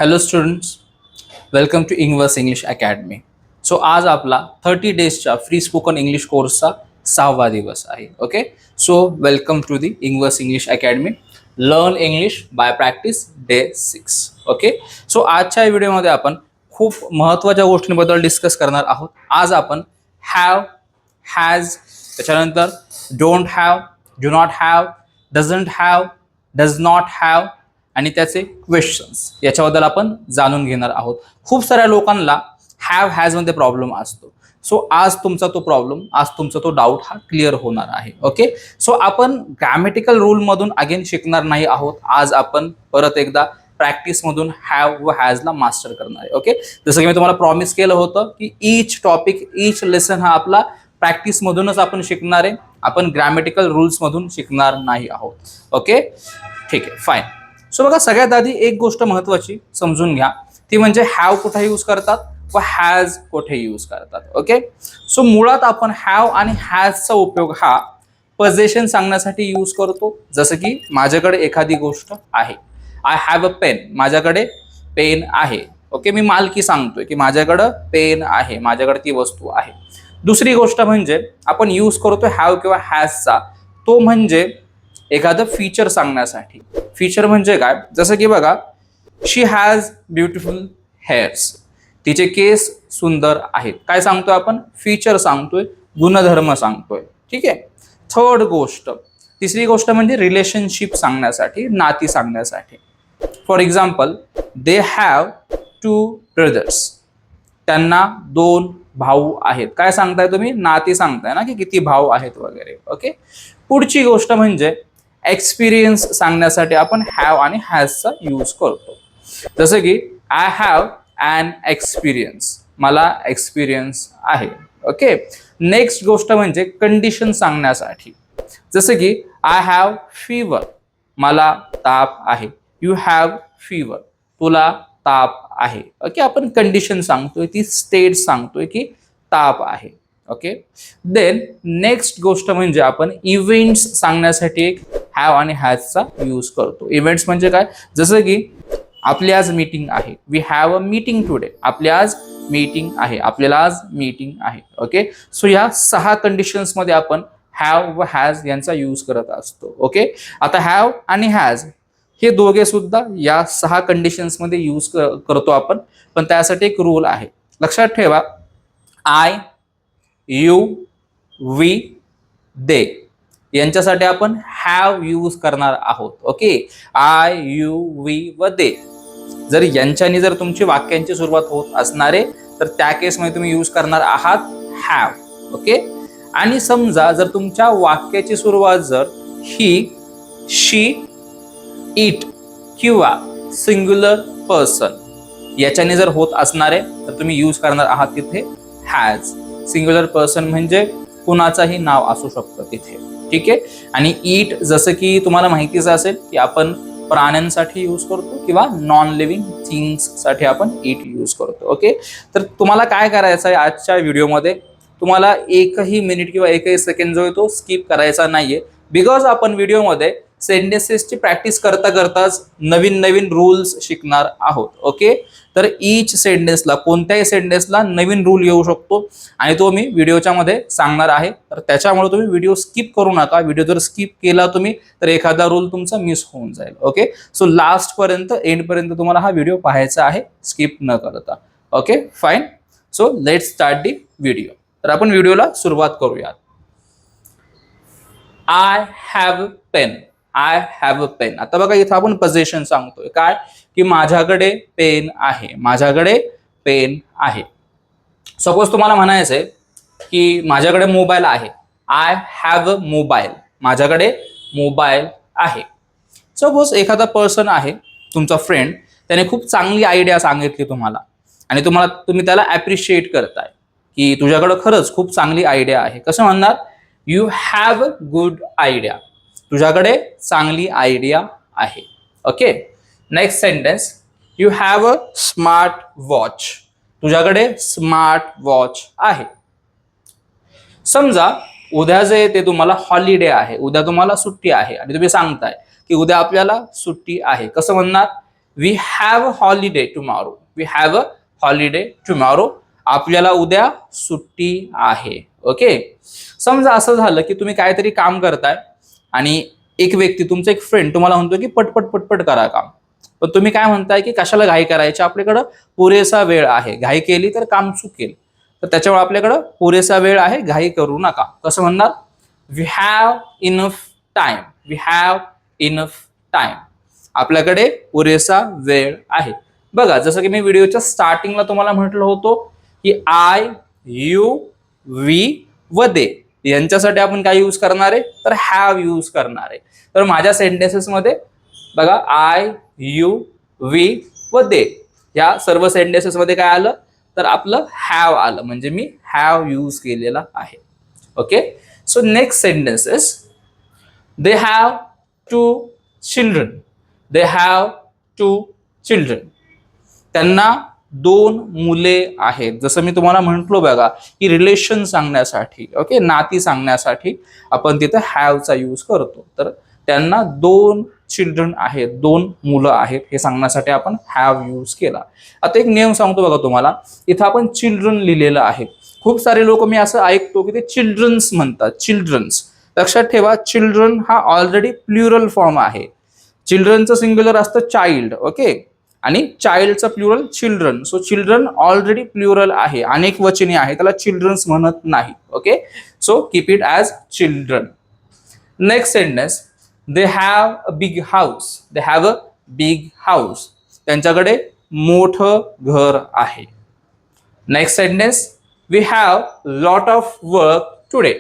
Hello students, welcome to Ingvers English academy. So आज आपला 30 डेजच्या free spoken English कोर्सचा 6वा दिवस आहे. Okay, so welcome to the Ingvers English academy. Learn English by practice day 6. Okay, so आजच्या व्हिडिओमध्ये आपण खूप महत्त्वाच्या गोष्टींबद्दल डिस्कस करणार आहोत. आज आपण हॅव, हॅज, त्याच्यानंतर don't have, do not have, doesn't have, does not have आणि त्याचे क्वेश्चन्स याच्याबद्दल आपण जाणून घेणार आहोत. खूप साऱ्या लोकांना हॅव हॅज मध्ये प्रॉब्लेम असतो. सो आज तुमचा तो प्रॉब्लेम, आज तुमचा तो डाऊट हा क्लिअर होणार आहे. ओके, सो आपण ग्रॅमॅटिकल रूल मधून अगेन शिकणार नाही आहोत. आज आपण परत एकदा प्रॅक्टिस मधून हॅव व हॅजला मास्टर करणार आहे. ओके, जसं की मी तुम्हाला प्रॉमिस केलं होतं की ईच टॉपिक, ईच लेसन हा आपला प्रॅक्टिस मधूनच आपण शिकणार आहे. आपण ग्रॅमॅटिकल रूल्स मधून शिकणार नाही आहोत. ओके, ठीक आहे, फाईन. सो बघा, सगळ्यात आधी एक गोष्ट महत्वाची समजून घ्या, ती म्हणजे हॅव कुठे यूज करतात व हॅज कुठे यूज करतात. ओके, सो मुळात आपण हॅव आणि हॅजचा उपयोग हा पोझिशन सांगण्यासाठी यूज करतो. जसं की माझ्याकडे एखादी गोष्ट आहे, आय हॅव अ पेन, माझ्याकडे पेन आहे. ओके, मी मालकी सांगतोय की माझ्याकडं पेन आहे, माझ्याकडे ती वस्तू आहे. दुसरी गोष्ट म्हणजे आपण यूज करतोय हॅव किंवा हॅजचा, तो म्हणजे एखादं फीचर सांगण्यासाठी. फीचर म्हणजे काय, जसं की बघा, शी हॅज ब्युटिफुल हेअर्स, तिचे केस सुंदर आहेत. काय सांगतोय आपण? फीचर सांगतोय, गुणधर्म सांगतोय. ठीक आहे. थर्ड गोष्ट, तिसरी गोष्ट म्हणजे रिलेशनशिप सांगण्यासाठी, नाती सांगण्यासाठी. For example, they have 2 brothers, त्यांना 2 भाऊ आहेत. काय सांगताय तुम्ही? नाती सांगताय ना, की किती भाऊ आहेत वगैरे. ओके, पुढची गोष्ट म्हणजे एक्सपिरियन्स सांगण्यासाठी आपण हॅव आणि हॅजचा यूज करतो. जसं की आय हॅव ॲन एक्सपिरियन्स, मला एक्सपिरियन्स आहे. ओके, नेक्स्ट गोष्ट म्हणजे कंडिशन सांगण्यासाठी. जसं की आय हॅव फीवर, मला ताप आहे. यू हॅव फीवर, तुला ताप आहे. ओके, आपण कंडिशन सांगतोय, ती स्टेट सांगतोय की ताप आहे. ओके, देन नेक्स्ट गोष्ट म्हणजे आपण इव्हेंट्स सांगण्यासाठी एक हॅव आणि हॅजचा यूज करतो. इव्हेंट्स म्हणजे काय, जसं की आपली आज मीटिंग आहे, we have a meeting today, आपली आज मीटिंग आहे, आपल्याला आज मीटिंग आहे. ओके, सो या 6 कंडिशन्स मध्ये आपण हॅव व हॅज यांचा यूज करत असतो. ओके, आता हॅव आणि हॅज हे दोघे सुद्धा या 6 कंडिशन्स मध्ये यूज करतो आपण, पण त्यासाठी एक रूल आहे. लक्षात ठेवा, आय, यू, वी, दे यांच्यासाठी आपण हॅव यूज करणार आहोत. ओके, आय, यू, वी व दे. जर यांच्यानी जर तुमची वाक्यांची सुरुवात होत असणारे, तर त्या केसमध्ये तुम्ही यूज करणार आहात हॅव. ओके, आणि समजा जर तुमच्या वाक्याची सुरुवात जर ही, शी, इट किंवा सिंग्युलर पर्सन याच्याने जर होत असणारे, तर तुम्ही यूज करणार आहात तिथे हॅज. सिंग्युलर पर्सन म्हणजे कुणाचाही नाव असू शकतं तिथे. ठीक आहे, आणि इट जसं की तुम्हाला माहितीच असेल की आपण प्राण्यांसाठी यूज करतो किंवा नॉन लिव्हिंग थिंग्स साठी आपण इट यूज करतो. ओके, तर तुम्हाला काय करायचं आहे आजच्या व्हिडिओमध्ये, तुम्हाला एकही मिनिट किंवा एकही सेकंड जो आहे तो स्किप करायचा नाहीये, बिकॉज आपण व्हिडिओमध्ये सेंटेन्सेसची प्रॅक्टिस करता करताच नवीन नवीन रूल्स शिकणार आहोत. ओके, तर ईच सेंटेन्सला, कोणत्याही सेंटेन्सला नवीन रूल येऊ शकतो आणि तो मी व्हिडिओच्या मध्ये सांगणार आहे. तर त्याच्यामुळे तुम्ही व्हिडिओ स्किप करू नका. व्हिडिओ जर स्किप केला तुम्ही, तर एखादा रूल तुमचा मिस होऊन जाईल. ओके, सो लास्ट पर्यंत, एंड पर्यंत तुम्हाला हा व्हिडिओ पाहायचा आहे, स्किप न करता. Okay, fine. So let's start the video. तर आपण व्हिडिओला सुरुवात करूयात. I have pen, I have a pen. आता बघा, इथं आपण पोझिशन सांगतोय काय, की माझ्याकडे पेन आहे, माझ्याकडे पेन आहे. सपोज तुम्हाला म्हणायचंय की माझ्याकडे मोबाईल आहे, आय हॅव अ मोबाईल, माझ्याकडे मोबाईल आहे. सपोज एखादा पर्सन आहे तुमचा फ्रेंड, त्याने खूप चांगली आयडिया सांगितली तुम्हाला आणि तुम्ही त्याला ॲप्रिशिएट करताय की तुझ्याकडे खरंच खूप चांगली आयडिया आहे. कसं म्हणणार? You have a good idea, तुझ्याकडे चांगली आयडिया आहे. Okay, next sentence, you have a smart watch, तुझ्याकडे स्मार्ट वॉच आहे. समजा उद्या जे ते तुम्हाला हॉलिडे आहे, उद्या तुम्हाला सुट्टी आहे आणि तुम्ही सांगताय की उद्या आपल्याला सुट्टी आहे. कसं म्हणणार? We have holiday tomorrow. We have a holiday tomorrow. आपल्याला उद्या सुट्टी आहे. ओके. समजा असं झालं की तुम्ही काहीतरी काम करताय आणि एक व्यक्ती, तुमचा एक फ्रेंड तुम्हाला म्हणतो की पटपट पटपट करा काम, पण तुम्ही काय म्हणताय की कशाला घाई करायची, आपल्याकडं पुरेसा वेळ आहे, घाई केली तर काम चुकेल, तर त्याच्यामुळे आपल्याकडं पुरेसा वेळ आहे, घाई करू नका. कसं म्हणणार? We have enough time. We have enough time. आपल्याकडे पुरेसा वेळ आहे. बघा, जसं की मी व्हिडिओच्या स्टार्टिंगला तुम्हाला म्हटलं होतो की आय, यू, वी व दे यांच्यासाठी आपण काय यूज करणार आहे, तर हॅव यूज करणार आहे. तर माझ्या सेंटेन्सेसमध्ये बघा, आय, यू, वी व दे या सर्व सेंटेन्सेसमध्ये काय आलं, तर आपलं हॅव आलं, म्हणजे मी हॅव यूज केलेला आहे. Okay. So next sentences, they have two children. They have two children. त्यांना 2 मुले आहेत. जसं मी तुम्हाला म्हटलो बघा की रिलेशन सांगण्यासाठी, ओके, नाती सांगण्यासाठी आपण तिथे हॅवचा यूज करतो. तर त्यांना 2 चिल्ड्रन आहेत, 2 मुलं आहेत हे सांगण्यासाठी आपण हॅव यूज केला. आता एक नियम सांगतो बघा तुम्हाला, इथं आपण चिल्ड्रन लिहिलेलं आहे. खूप सारे लोक मी असं ऐकतो की ते चिल्ड्रन्स म्हणतात, चिल्ड्रन्स. लक्षात ठेवा, चिल्ड्रन हा ऑलरेडी प्लुरल फॉर्म आहे. चिल्ड्रनचं सिंग्युलर असतं चाइल्ड, ओके, आणि चाइल्डचं plural children. So children already plural आहे, अनेक वचनी आहे, त्याला चिल्ड्रन्स म्हणत नाही. Okay. So keep it as children. Next sentence, they have a big house. They have a big house. त्यांच्याकडे मोठं घर आहे. Next sentence, we have lot of work today.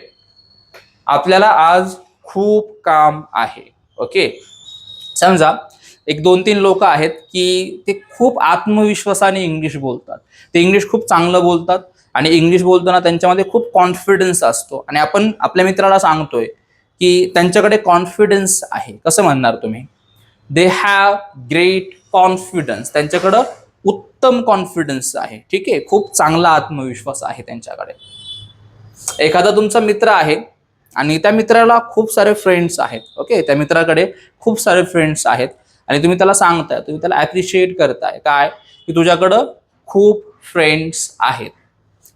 आपल्याला आज खूप काम आहे. ओके. समजा एक 2-3 लोक आहेत की ते खूप आत्मविश्वासाने इंग्लिश बोलतात. ते इंग्लिश खूप चांगलं बोलतात आणि इंग्लिश बोलताना त्यांच्यामध्ये खूप कॉन्फिडन्स असतो, आणि आपण आपल्या मित्राला सांगतोय की त्यांच्याकडे कॉन्फिडन्स आहे. कसं म्हणणार तुम्ही? They have great confidence. त्यांच्याकडं उत्तम कॉन्फिडन्स आहे. ठीक आहे, खूप चांगला आत्मविश्वास आहे त्यांच्याकडे. एखादा तुमचा मित्र आहे आणि त्या मित्राला खूप सारे फ्रेंड्स आहेत. ओके, त्या मित्राकडे खूप सारे फ्रेंड्स आहेत आणि तुम्ही त्याला सांगताय, तुम्ही त्याला ॲप्रिशिएट करताय काय, की तुझ्याकडं खूप फ्रेंड्स आहेत.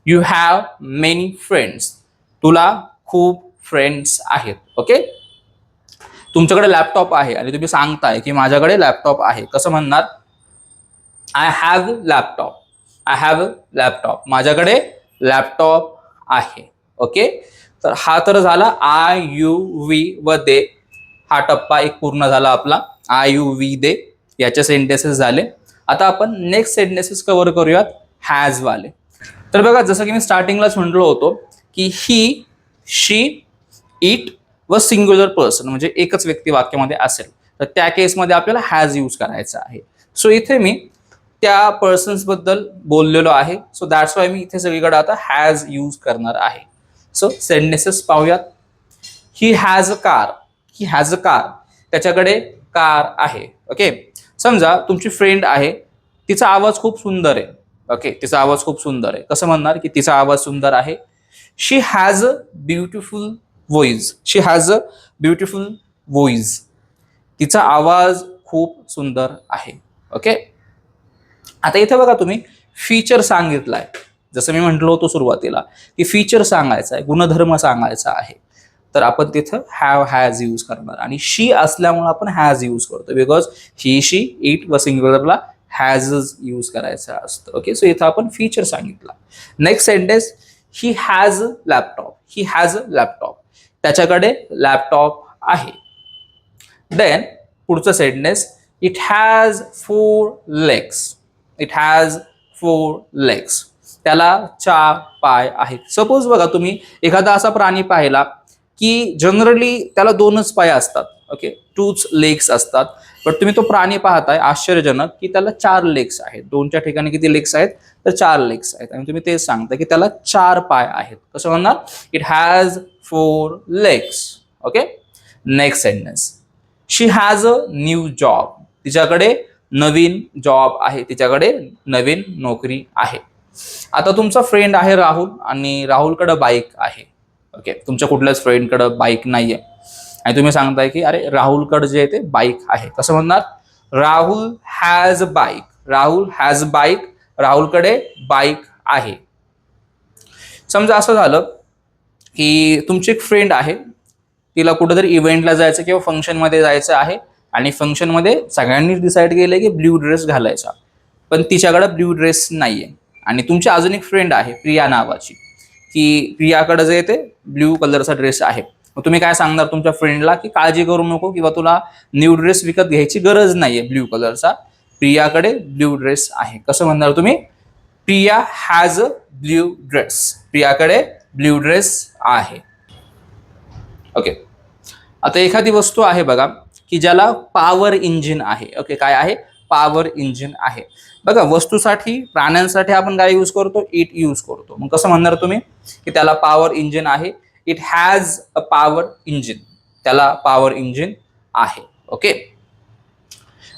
You have many friends. तुला खूप फ्रेंड्स आहेत. ओके. तुमच्याकडे लॅपटॉप आहे आणि तुम्ही सांगताय की माझ्याकडे लॅपटॉप आहे. कसं म्हणणार? I have laptop. I have laptop. माझ्याकडे लॅपटॉप आहे. ओके. तर हा तर झाला आय, यू, वी व दे. हा टप्पा एक पूर्ण झाला आपला. आय, यू, वी, दे याचे सेंटेन्सेस झाले. आता आपण नेक्स्ट सेंटेन्सेस कव्हर करूयात, हॅज वाले. तर बघा, जसं की मी स्टार्टिंगलाच म्हटलो होतो की ही, शी, इट व सिंग्युलर पर्सन म्हणजे एकच व्यक्ती वाक्यामध्ये असेल तर त्या केसमध्ये आपल्याला हॅज यूज करायचा आहे. सो इथे मी त्या पर्सन्स बद्दल बोललेलो आहे. सो दॅट्स वाय मी इथे सगळीकडे आता हॅज यूज करणार आहे. सो सेंटेन्सेस पाहूयात. He has a car. He has a car. त्याच्याकडे कार आहे. ओके. समजा तुमची फ्रेंड आहे, तिचा आवाज खूप सुंदर आहे. ओके, तिचा आवाज खूप सुंदर आहे. कसं म्हणणार की तिचा आवाज सुंदर आहे? She has a beautiful voice. She has a beautiful voice. तिचा आवाज खूप सुंदर आहे. ओके. आता इथे बघा, तुम्ही फीचर सांगितलाय. जसं मी म्हटलं होतो सुरुवातीला की फीचर सांगायचं आहे, गुणधर्म सांगायचा आहे, तर आपण तिथं हॅव, हॅज यूज करणार. आणि शी असल्यामुळे आपण हॅज यूज करतो, बिकॉज ही, शी, इट व सिंग्युलरला हॅजच यूज करायचं असतं. ओके. सो इथं आपण फीचर सांगितलं. Next sentence, he has laptop. He has laptop. त्याच्याकडे लॅपटॉप आहे. देन पुढचं sentence, it has 4 legs. It has 4 legs. त्याला 4 पाय आहेत. सपोज बघा, तुम्ही एखादा असा प्राणी पाहिला की जनरली त्याला 2च पाय असतात. ओके, 2च लेग्स असतात. बट तुम्ही तो प्राणी पाहताय आश्चर्यजनक की त्याला 4 लेग्स आहेत. 2च्या ठिकाणी किती लेग्स आहेत? तर 4 लेग्स आहेत. आणि तुम्ही तेच सांगता की त्याला 4 पाय आहेत. कसं म्हणणार? It has 4 legs. Okay. Next sentence, she has a new job. तिच्याकडे नवीन जॉब आहे. तिच्याकडे नवीन नोकरी आहे. आता तुमचा फ्रेंड आहे राहुल आणि राहुलकडे बाईक आहे. ओके, तुमच्या कुठल्याच फ्रेंडकडे बाईक नाहीये आणि तुम्ही सांगताय की अरे राहुलकडे जे आहे ते बाईक आहे. कसं म्हणणार? Rahul has a bike. Rahul has a bike. राहुलकडे बाईक आहे. समजा असं झालं की तुमची एक फ्रेंड आहे, तिला कुठेतरी इव्हेंटला जायचं किंवा फंक्शनमध्ये जायचं आहे आणि फंक्शनमध्ये सगळ्यांनीच डिसाईड केलं की ब्ल्यू ड्रेस घालायचा, पण तिच्याकडे ब्ल्यू ड्रेस नाहीये. आणि तुमची अजून एक फ्रेंड आहे प्रिया नावाची, की प्रियाकडे जे ते ब्ल्यू कलरचा ड्रेस आहे. मग तुम्ही काय सांगणार तुमच्या फ्रेंडला की काळजी करू नको किंवा तुला न्यू ड्रेस विकत घ्यायची गरज नाहीये ब्ल्यू कलरचा, प्रियाकडे ब्ल्यू ड्रेस आहे. कसं म्हणणार तुम्ही? Priya has a blue dress. प्रियाकडे ब्ल्यू ड्रेस आहे. ओके. आता एखादी वस्तू आहे बघा की ज्याला पॉवर इंजिन आहे. ओके, काय आहे? पॉवर इंजिन आहे. बघा वस्तूसाठी, प्राण्यांसाठी आपण काय यूज करतो? इट यूज करतो. मग कसं म्हणणार तुम्ही की त्याला पॉवर इंजिन आहे? It has a power engine. त्याला पॉवर इंजिन आहे. ओके.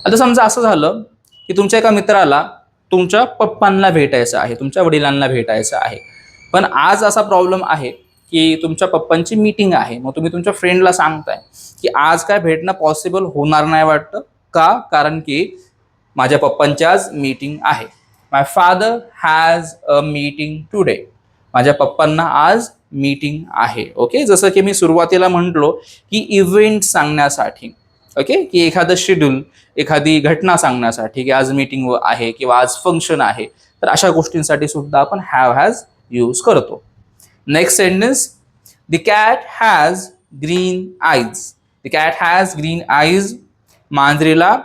आता समजा असं झालं की तुमच्या एका मित्राला तुमच्या पप्पांना भेटायचं आहे, तुमच्या वडिलांना भेटायचं आहे, पण आज असा प्रॉब्लेम आहे की तुमच्या पप्पांची मीटिंग आहे. मग तुम्ही तुमच्या फ्रेंडला सांगताय की आज काय भेटणं पॉसिबल होणार नाही वाटतं. का? कारण की माझ्या पप्पांची आज मीटिंग आहे. My father has a meeting today. माझ्या पप्पांना आज मीटिंग आहे. ओके, जसं की मी सुरुवातीला म्हटलो की इव्हेंट सांगण्यासाठी, ओके, की एखादं शेड्यूल, एखादी घटना सांगण्यासाठी की आज मीटिंग आहे किंवा आज फंक्शन आहे, तर अशा गोष्टींसाठी सुद्धा आपण हॅव हॅज यूज करतो. Next sentence, the cat has green eyes. The cat has green eyes. मांजरीला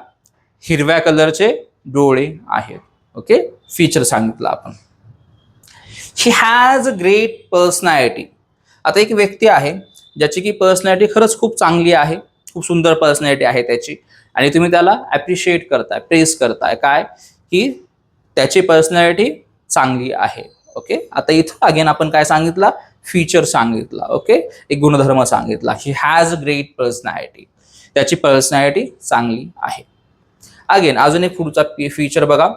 हिरव्या कलरचे डोळे आहेत. ओके, फीचर सांगितलं आपण. She has a great personality. आता एक व्यक्ती आहे ज्याची की पर्सनॅलिटी खरंच खूप चांगली आहे, खूप सुंदर पर्सनॅलिटी आहे त्याची, आणि तुम्ही त्याला ॲप्रिशिएट करताय, प्रेस करताय, काय की त्याची पर्सनॅलिटी चांगली आहे. ओके. आता इथं अगेन आपण काय सांगितलं? फीचर सांगितला. ओके, एक गुणधर्म सांगितला. He has a great personality. त्याची पर्सनॅलिटी चांगली आहे. अगेन अजून एक पुढचा फीचर बघा.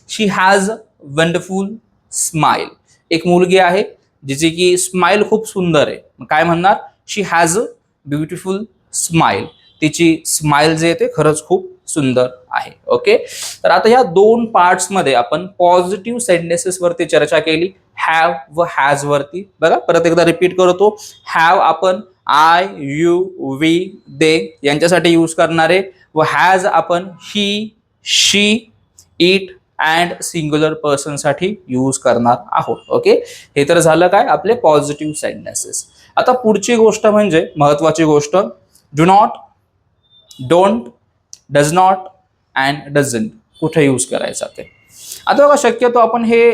शी हॅज वंडरफुल स्माइल. एक मुलगी आहे जिची की स्माइल खूप सुंदर आहे. मग काय म्हणणार? शी हॅज अ ब्युटिफुल स्माइल. तिची स्माइल जे आहे ते खरंच खूप सुंदर आहे. ओके. तर आता या दोन पार्ट्समध्ये आपण पॉझिटिव्ह सेंटेन्सेस वरती चर्चा केली, हॅव व हॅज वरती. बघा परत एकदा रिपीट करतो. हॅव आपण आय, यू, वी, दे यांच्यासाठी यूज करणारे, व हॅज आपण ही, शी, इट अँड सिंग्युलर पर्सन साठी यूज करणार आहोत. ओके, हे तर झालं काय आपले पॉझिटिव्ह सेंटेन्सेस. आता पुढची गोष्ट म्हणजे महत्वाची गोष्ट, do not, don't, does not and doesn't कुठे यूज करायचा ते. आता बघा शक्यतो आपण हे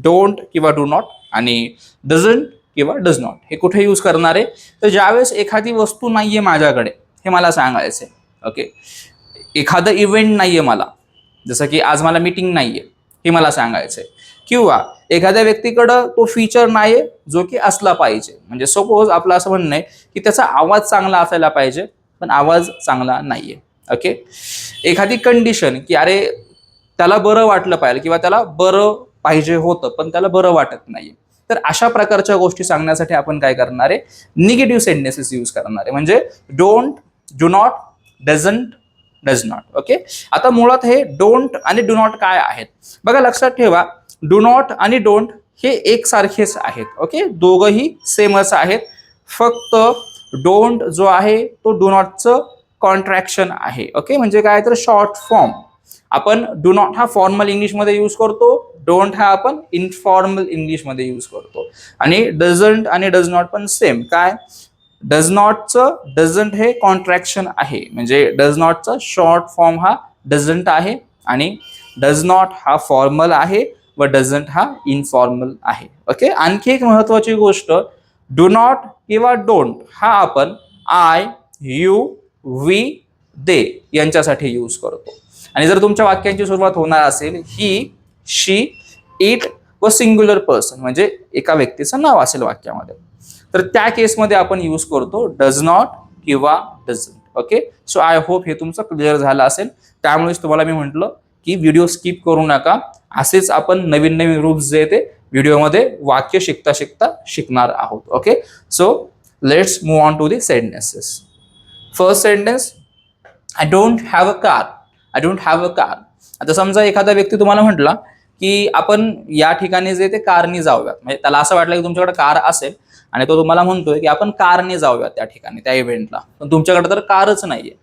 डोंट किंवा डू नॉट आणि डझंट किंवा डज नॉट हे कुठे यूज करणार आहे? तर ज्यावेळेस एखादी वस्तू नाहीये माझ्याकडे, हे मला सांगायचंय. ओके, एखादं इव्हेंट नाहीये मला, जसं की आज मला मीटिंग नाहीये, हे मला सांगायचंय, किंवा एखाद्या व्यक्तीकडं तो फीचर नाहीये जो की असला पाहिजे. म्हणजे सपोज आपलं असं म्हणणं आहे की त्याचा आवाज चांगला असायला पाहिजे, पण आवाज चांगला नाहीये. ओके, एखादी कंडिशन की अरे त्याला बरं वाटलं पाहिजे किंवा त्याला बरं पाहिजे होतं पण त्याला बरं वाटत नाहीये, तर अशा प्रकारच्या गोष्टी सांगण्यासाठी आपण काय करणार आहे? निगेटिव्ह सेंटेन्सेस यूज करणार आहे. म्हणजे don't, do not, doesn't, does not. Okay. आता मुळात हे डोंट आणि डू नॉट काय आहेत बघा, लक्षात ठेवा. डू नॉट आणि डोंट हे एकसारखेच आहेत. ओके, दोघंही सेमच आहेत. फक्त डोंट जो आहे तो डू नॉटचं कॉन्ट्रॅक्शन आहे. ओके, म्हणजे काय तर शॉर्ट फॉर्म. आपण डू नॉट हा फॉर्मल इंग्लिशमध्ये यूज करतो, डोंट हा आपण इनफॉर्मल इंग्लिशमध्ये यूज करतो. आणि डझंट आणि डज नॉट पण सेम. काय? डज नॉटचं डझंट हे कॉन्ट्रॅक्शन आहे, म्हणजे डज नॉटचा शॉर्ट फॉर्म हा डझंट आहे, आणि डज नॉट हा फॉर्मल आहे व डझंट हा इनफॉर्मल आहे. ओके. आणखी एक महत्वाची गोष्ट, डू नॉट किंवा डोंट हा आपण आय, यू, वी, दे यांच्यासाठी यूज करतो. आणि जर तुमच्या वाक्यांची सुरुवात होणार असेल ही, शी, इट व सिंग्युलर पर्सन म्हणजे एका व्यक्तीचं नाव असेल वाक्यामध्ये, तर त्या केसमध्ये आपण यूज करतो डज नॉट किंवा doesn't. Okay. So I hope हे तुमचं क्लिअर झालं असेल. त्यामुळेच तुम्हाला मी म्हटलं की व्हिडिओ स्किप करू नका. असेच आपण नवीन नवीन रूल्स जे ते व्हिडिओमध्ये वाक्य शिकता शिकता शिकणार आहोत. Okay. So let's move on to the sentences. First sentence, I don't have a car. I don't have a car. आता समजा एखादा व्यक्ती तुम्हाला म्हटला की आपण या ठिकाणी जे ते कारने जाऊयात, म्हणजे त्याला असं वाटलं की तुमच्याकडे कार असेल आणि तो तुम्हाला म्हणतोय की आपण कारने जाऊयात त्या ठिकाणी त्या इव्हेंटला, पण तुमच्याकडे तर कारच नाहीये.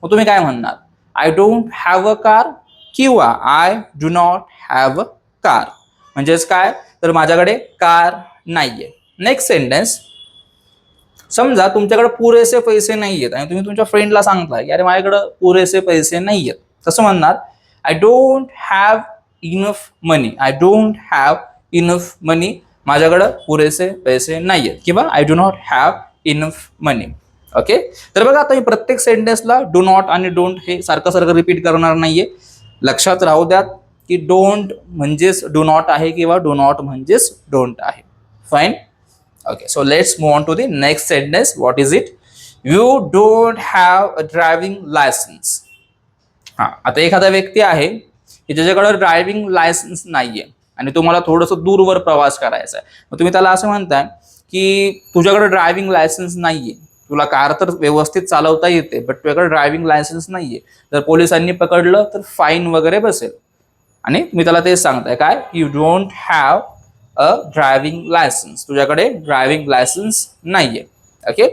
मग तुम्ही काय म्हणणार? I don't have a car किंवा I do not have a car. म्हणजेच काय, तर माझ्याकडे कार नाहीये. नेक्स्ट सेंटेन्स, समजा तुमच्याकडे पुरेसे पैसे नाहीयेत आणि तुम्ही तुमच्या फ्रेंडला सांगताय की अरे माझ्याकडे पुरेसे पैसे नाहीयेत. कसं म्हणणार? I don't have enough money. I don't have enough money. माझ्याकडे पुरेसे पैसे नाहीयेत किंवा I do not have enough money. Okay. तर बघा आता मी प्रत्येक सेंटेन्सला डू नॉट आणि डोंट हे सारखं सारखं रिपीट करणार नाहीये. लक्षात राहू द्यात की डोंट म्हणजेच डू नॉट आहे किंवा डू नॉट म्हणजेच डोंट आहे. Fine. Okay, so let's move on to the next sentence. What is it? You don't have a driving license. हा, आता एखादा व्यक्ती आहे की ज्याच्याकडे ड्रायव्हिंग लायसन्स नाहीये आणि तुम्हाला थोडंसं दूरवर प्रवास करायचा आहे. मग तुम्ही त्याला असं म्हणताय की तुझ्याकडे ड्रायव्हिंग लायसन्स नाहीये, तुला कार तर व्यवस्थित चालवता येते बट तुझ्याकडे ड्रायव्हिंग लायसन्स नाहीये. जर पोलिसांनी पकडलं तर फाईन वगैरे बसेल. आणि तुम्ही त्याला तेच सांगताय काय, you don't have a driving licence. तुझ्याकडे ड्रायव्हिंग लायसन्स नाहीये. ओके.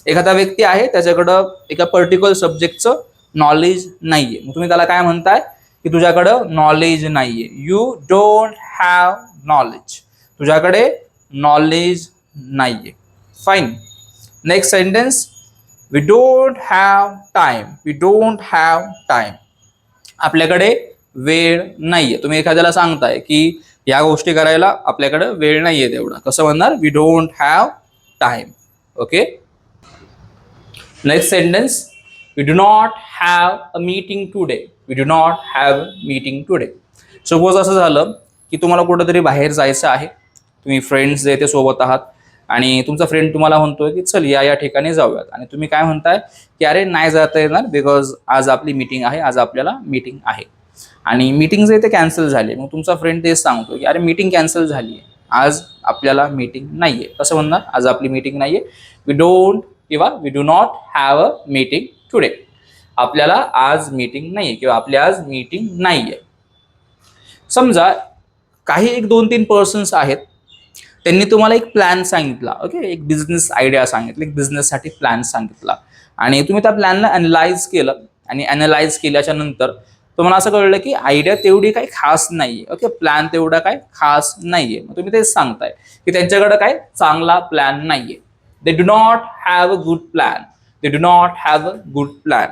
एखादा व्यक्ती आहे त्याच्याकडं एका पर्टिक्युलर सब्जेक्टचं नॉलेज नाहीये, मग तुम्ही त्याला काय म्हणताय की तुझ्याकडं नॉलेज नाहीये. You don't have knowledge. तुझ्याकडे नॉलेज नाहीये. Fine. Next sentence, we don't have time. We don't have time. आपल्याकडे वेळ नाहीये. तुम्ही एखाद्याला सांगताय की या गोष्टी करायला आपल्याकडे वेळ नाहीये तेवढा. कसं म्हणणार? We don't have time. Okay. Next sentence, we do not have a meeting today. We do not have a meeting today. Suppose असं झालं की तुम्हाला कुठेतरी बाहेर जायचं आहे, तुम्ही फ्रेंड्स जे ते सोबत आहात आणि तुमचा फ्रेंड तुम्हाला म्हणतोय की चल या ठिकाणी जाऊयात, आणि तुम्ही काय म्हणताय की अरे नाही जाता येणार बिकॉज आज आपली मीटिंग आहे, आज आपल्याला मीटिंग आहे. आणि मीटिंग जे ते कॅन्सल झाले. मग तुमचा फ्रेंड तेच सांगतो की अरे मीटिंग कॅन्सल झाली आहे, आज आपल्याला मीटिंग नाहीये. कसं म्हणणार? आज आपली मीटिंग नाहीये. वी डोंट किंवा we do not have a meeting today. आपल्याला आज मीटिंग नाहीये किंवा आपली आज मीटिंग नाहीये. समजा काही एक 2-3 पर्सन्स आहेत, त्यांनी तुम्हाला एक प्लॅन सांगितला. ओके. एक बिझनेस आयडिया सांगितली, एक बिझनेससाठी प्लॅन सांगितला आणि तुम्ही त्या प्लॅनला अॅनलाइज केलं आणि अॅनलाइज केल्याच्या नंतर तुम्हाला असं कळलं की आयडिया तेवढी काही खास नाहीये. ओके. प्लॅन तेवढा काय खास नाहीये. मग तुम्ही तेच सांगताय की त्यांच्याकडे काय चांगला प्लॅन नाहीये. दे do not have a good plan. They do not have a good plan.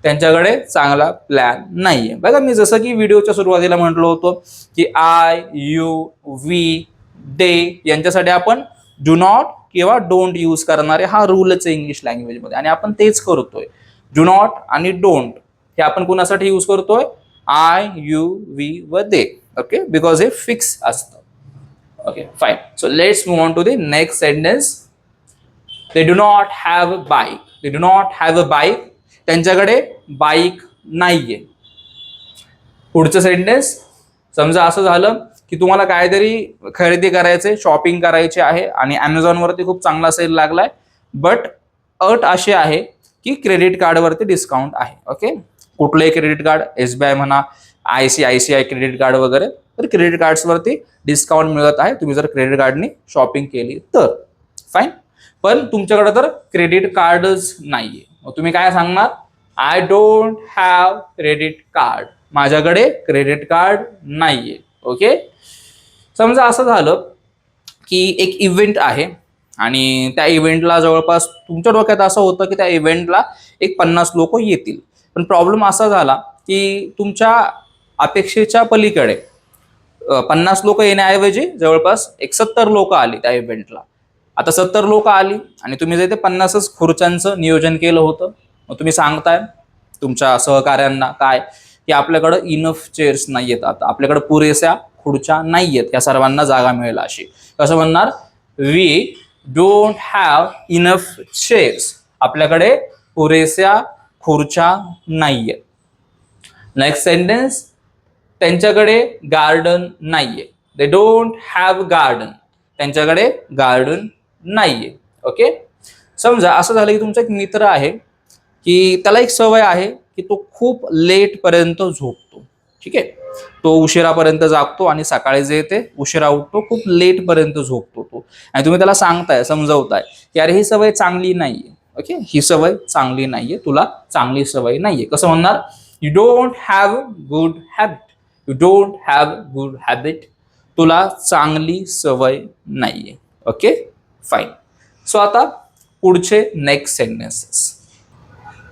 त्यांच्याकडे चांगला प्लॅन नाहीये. बघा मी जसं की व्हिडिओच्या सुरुवातीला म्हटलो होतो की आय, यू, वी, दे यांच्यासाठी आपण डू नॉट किंवा डोंट यूज करणारे हा रूलच आहे इंग्लिश लँग्वेजमध्ये, आणि आपण तेच करतोय. डू नॉट आणि डोंट हे आपण कुणासाठी यूज करतोय? आय, यू, वी व दे. ओके. बिकॉज हे फिक्स असतं. Okay. Fine. So let's move on to the next sentence. They do not have a bike. They do not have a bike. त्यांच्याकडे bike नाहीये. पुढचं sentence, समजा असं झालं की तुम्हाला काहीतरी खरेदी करायचे, शॉपिंग करायचे आहे आणि अमेझॉनवरती खूप चांगला सेल लागलाय, बट अट अशी आहे की क्रेडिट कार्डवरती डिस्काउंट आहे. ओके. कुठलंही क्रेडिट कार्ड, SBI म्हणा, ICICI क्रेडिट कार्ड वगैरे, तर क्रेडिट कार्ड्सवरती डिस्काउंट मिळत आहे तुम्ही जर क्रेडिट कार्डनी शॉपिंग केली तर. फाईन. पण तुमच्याकडे तर क्रेडिट कार्डच नाहीये. मग तुम्ही काय सांगणार? I don't have credit card. माझ्याकडे क्रेडिट कार्ड नाहीये. ओके. समजा असं झालं की एक इव्हेंट आहे आणि त्या इव्हेंटला जवळपास तुमच्या डोक्यात असं होतं की त्या इव्हेंटला एक 50 लोक येतील, पण प्रॉब्लेम असा झाला की तुमच्या अपेक्षेच्या पलीकडे 50 लोक येण्याऐवजी जवळपास 70 लोक आली त्या इव्हेंटला. आता 70 लोक आली आणि तुम्ही जे ते 50च खुर्च्यांचं नियोजन केलं होतं. मग तुम्ही सांगताय तुमच्या सहकाऱ्यांना काय की आपल्याकडं इनफ चेअर्स नाहीयेत, आता आपल्याकडे पुरेशा खुर्च्या नाहीयेत या सर्वांना जागा मिळेल अशी. कसं म्हणणार? We don't have enough chairs. आपल्याकडे पुरेशा खुर्च्या नाहीयेत. नेक्स्ट सेंटेन्स, त्यांच्याकडे गार्डन नाहीये. They don't have garden. त्यांच्याकडे गार्डन नाहीये. ओके. समजा असं झालं की तुमचा एक मित्र आहे की त्याला एक सवय आहे की तो खूप लेट पर्यंत झोपतो. ठीक आहे, तो उशिरापर्यंत जागतो आणि सकाळी जे ते उशिरा उठतो, खूप लेट पर्यंत झोपतो तो. आणि तुम्ही त्याला सांगताय, समजवताय की अरे ही सवय चांगली नाहीये. ओके, ही सवय चांगली नाहीये, तुला चांगली सवय नाहीये. कसं म्हणणार? You don't have good habit. You don't have good habit. तुला चांगली सवय नाहीये. Okay, fine. सो आता पुढचे नेक्स्ट सेंटेन्सेस.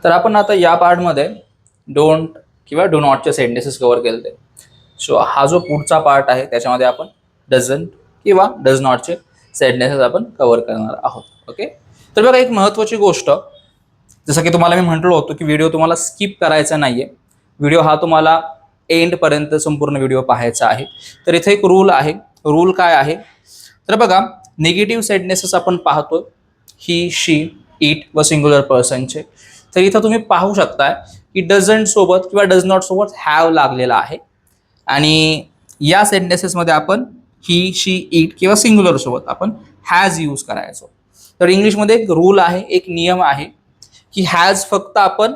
तर आपण आता या पार्टमध्ये डोंट किंवा डू नॉटचे सेंटेन्सेस कव्हर केले. सो हा जो पुढचा पार्ट आहे त्याच्यामध्ये आपण डझंट किंवा डज नॉटचे सेंटेन्सेस आपण कव्हर करणार आहोत. ओके, तर बघा एक महत्त्वाची गोष्ट, जसं की तुम्हाला मी म्हटलो होतो की व्हिडिओ तुम्हाला स्किप करायचा नाहीये. व्हिडिओ हा तुम्हाला एंड पर्यंत संपूर्ण व्हिडिओ पाहायचा आहे. तर इथे एक रूल आहे. रूल काय आहे? तर बघा, निगेटिव्ह सेंटेन्सेस आपण पाहतोय, ही, शी, इट व सिंग्युलर पर्सनचे. तर इथं तुम्ही पाहू शकता की डझंट सोबत किंवा डज नॉट सोबत हॅव लागलेला आहे. आणि या सेंटेन्सेसमध्ये आपण ही, शी, इट किंवा सिंग्युलर सोबत आपण हॅज यूज करायचो. तर इंग्लिशमध्ये एक रूल आहे, एक नियम आहे की हॅज फक्त आपण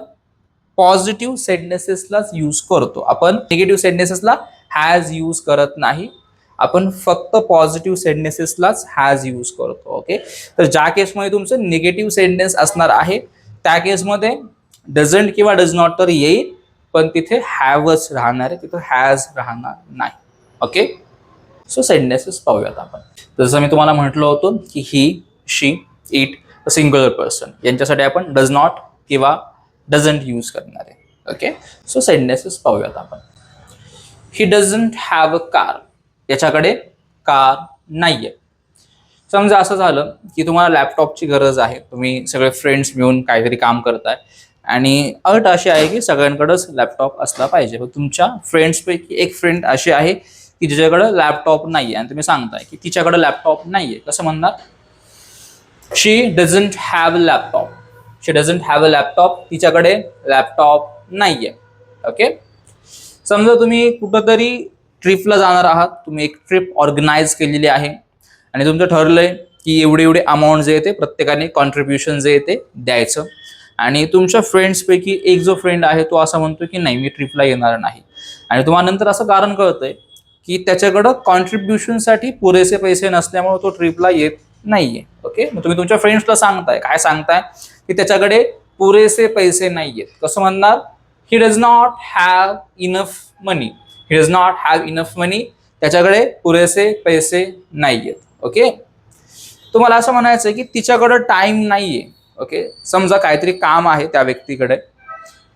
पॉझिटिव्ह सेंटेन्सेसलाच यूज करतो. आपण निगेटिव्ह सेंटेन्सेसला हॅज यूज करत नाही. आपण फक्त पॉझिटिव्ह सेंटेन्सेसलाच हॅज यूज करतो. ओके, तर ज्या केसमध्ये तुमचं निगेटिव्ह सेंटेन्स असणार आहे त्या केसमध्ये डझंट किंवा डज नॉट तर येईल, पण तिथे हॅवच राहणार आहे, तिथे हॅज राहणार नाही. ओके, सो सेंटेन्सेस पाहूयात आपण. जसं मी तुम्हाला म्हटलं होतं की ही, शी, इट, सिंग्युलर पर्सन यांच्यासाठी आपण डज नॉट किंवा डझंट यूज करणार आहे. ओके, सो सेंटेन्सेस पाहूयात आपण. ही डझंट हॅव अ कार. याच्याकडे कार नाहीये. समजा असं झालं की तुम्हाला लॅपटॉपची गरज आहे, तुम्ही सगळे फ्रेंड्स मिळून काहीतरी काम करताय आणि अट अशी आहे की सगळ्यांकडेच लॅपटॉप असला पाहिजे. तुमच्या फ्रेंड्सपैकी एक फ्रेंड अशी आहे की जिच्याकडे लॅपटॉप नाहीये आणि तुम्ही सांगताय की तिच्याकडे लॅपटॉप नाहीये. कसं म्हणणार? She doesn't have a laptop. She doesn't have a laptop. तिच्याकडे लॅपटॉप नाहीये. ओके, समजा तुम्ही कुठंतरी ट्रिपला जाणार आहात, तुम्ही एक ट्रिप ऑर्गनाईज केलेली आहे आणि तुमचं ठरलंय की एवढे एवढे अमाऊंट जे येते प्रत्येकाने कॉन्ट्रीब्युशन जे येते द्यायचं. आणि तुमच्या फ्रेंड्सपैकी एक जो फ्रेंड आहे तो असं म्हणतो की नाही मी ट्रिपला येणार नाही. आणि तुम्हाला नंतर असं कारण कळतंय की त्याच्याकडं कॉन्ट्रीब्युशनसाठी पुरेसे पैसे नसल्यामुळे तो ट्रिपला येत नाहीये. ओके, मग तुम्ही तुमच्या फ्रेंड्सला सांगताय, काय सांगताय? की त्याच्याकडे पुरेसे पैसे नाहीयेत. कसं म्हणणार? He does not have enough money. He does not have enough money. त्याच्याकडे पुरेसे पैसे नाहीयेत. ओके, तुम्हाला असं म्हणायचं की तिच्याकडे टाइम नाहीये. ओके, समजा काहीतरी काम आहे त्या व्यक्तीकडे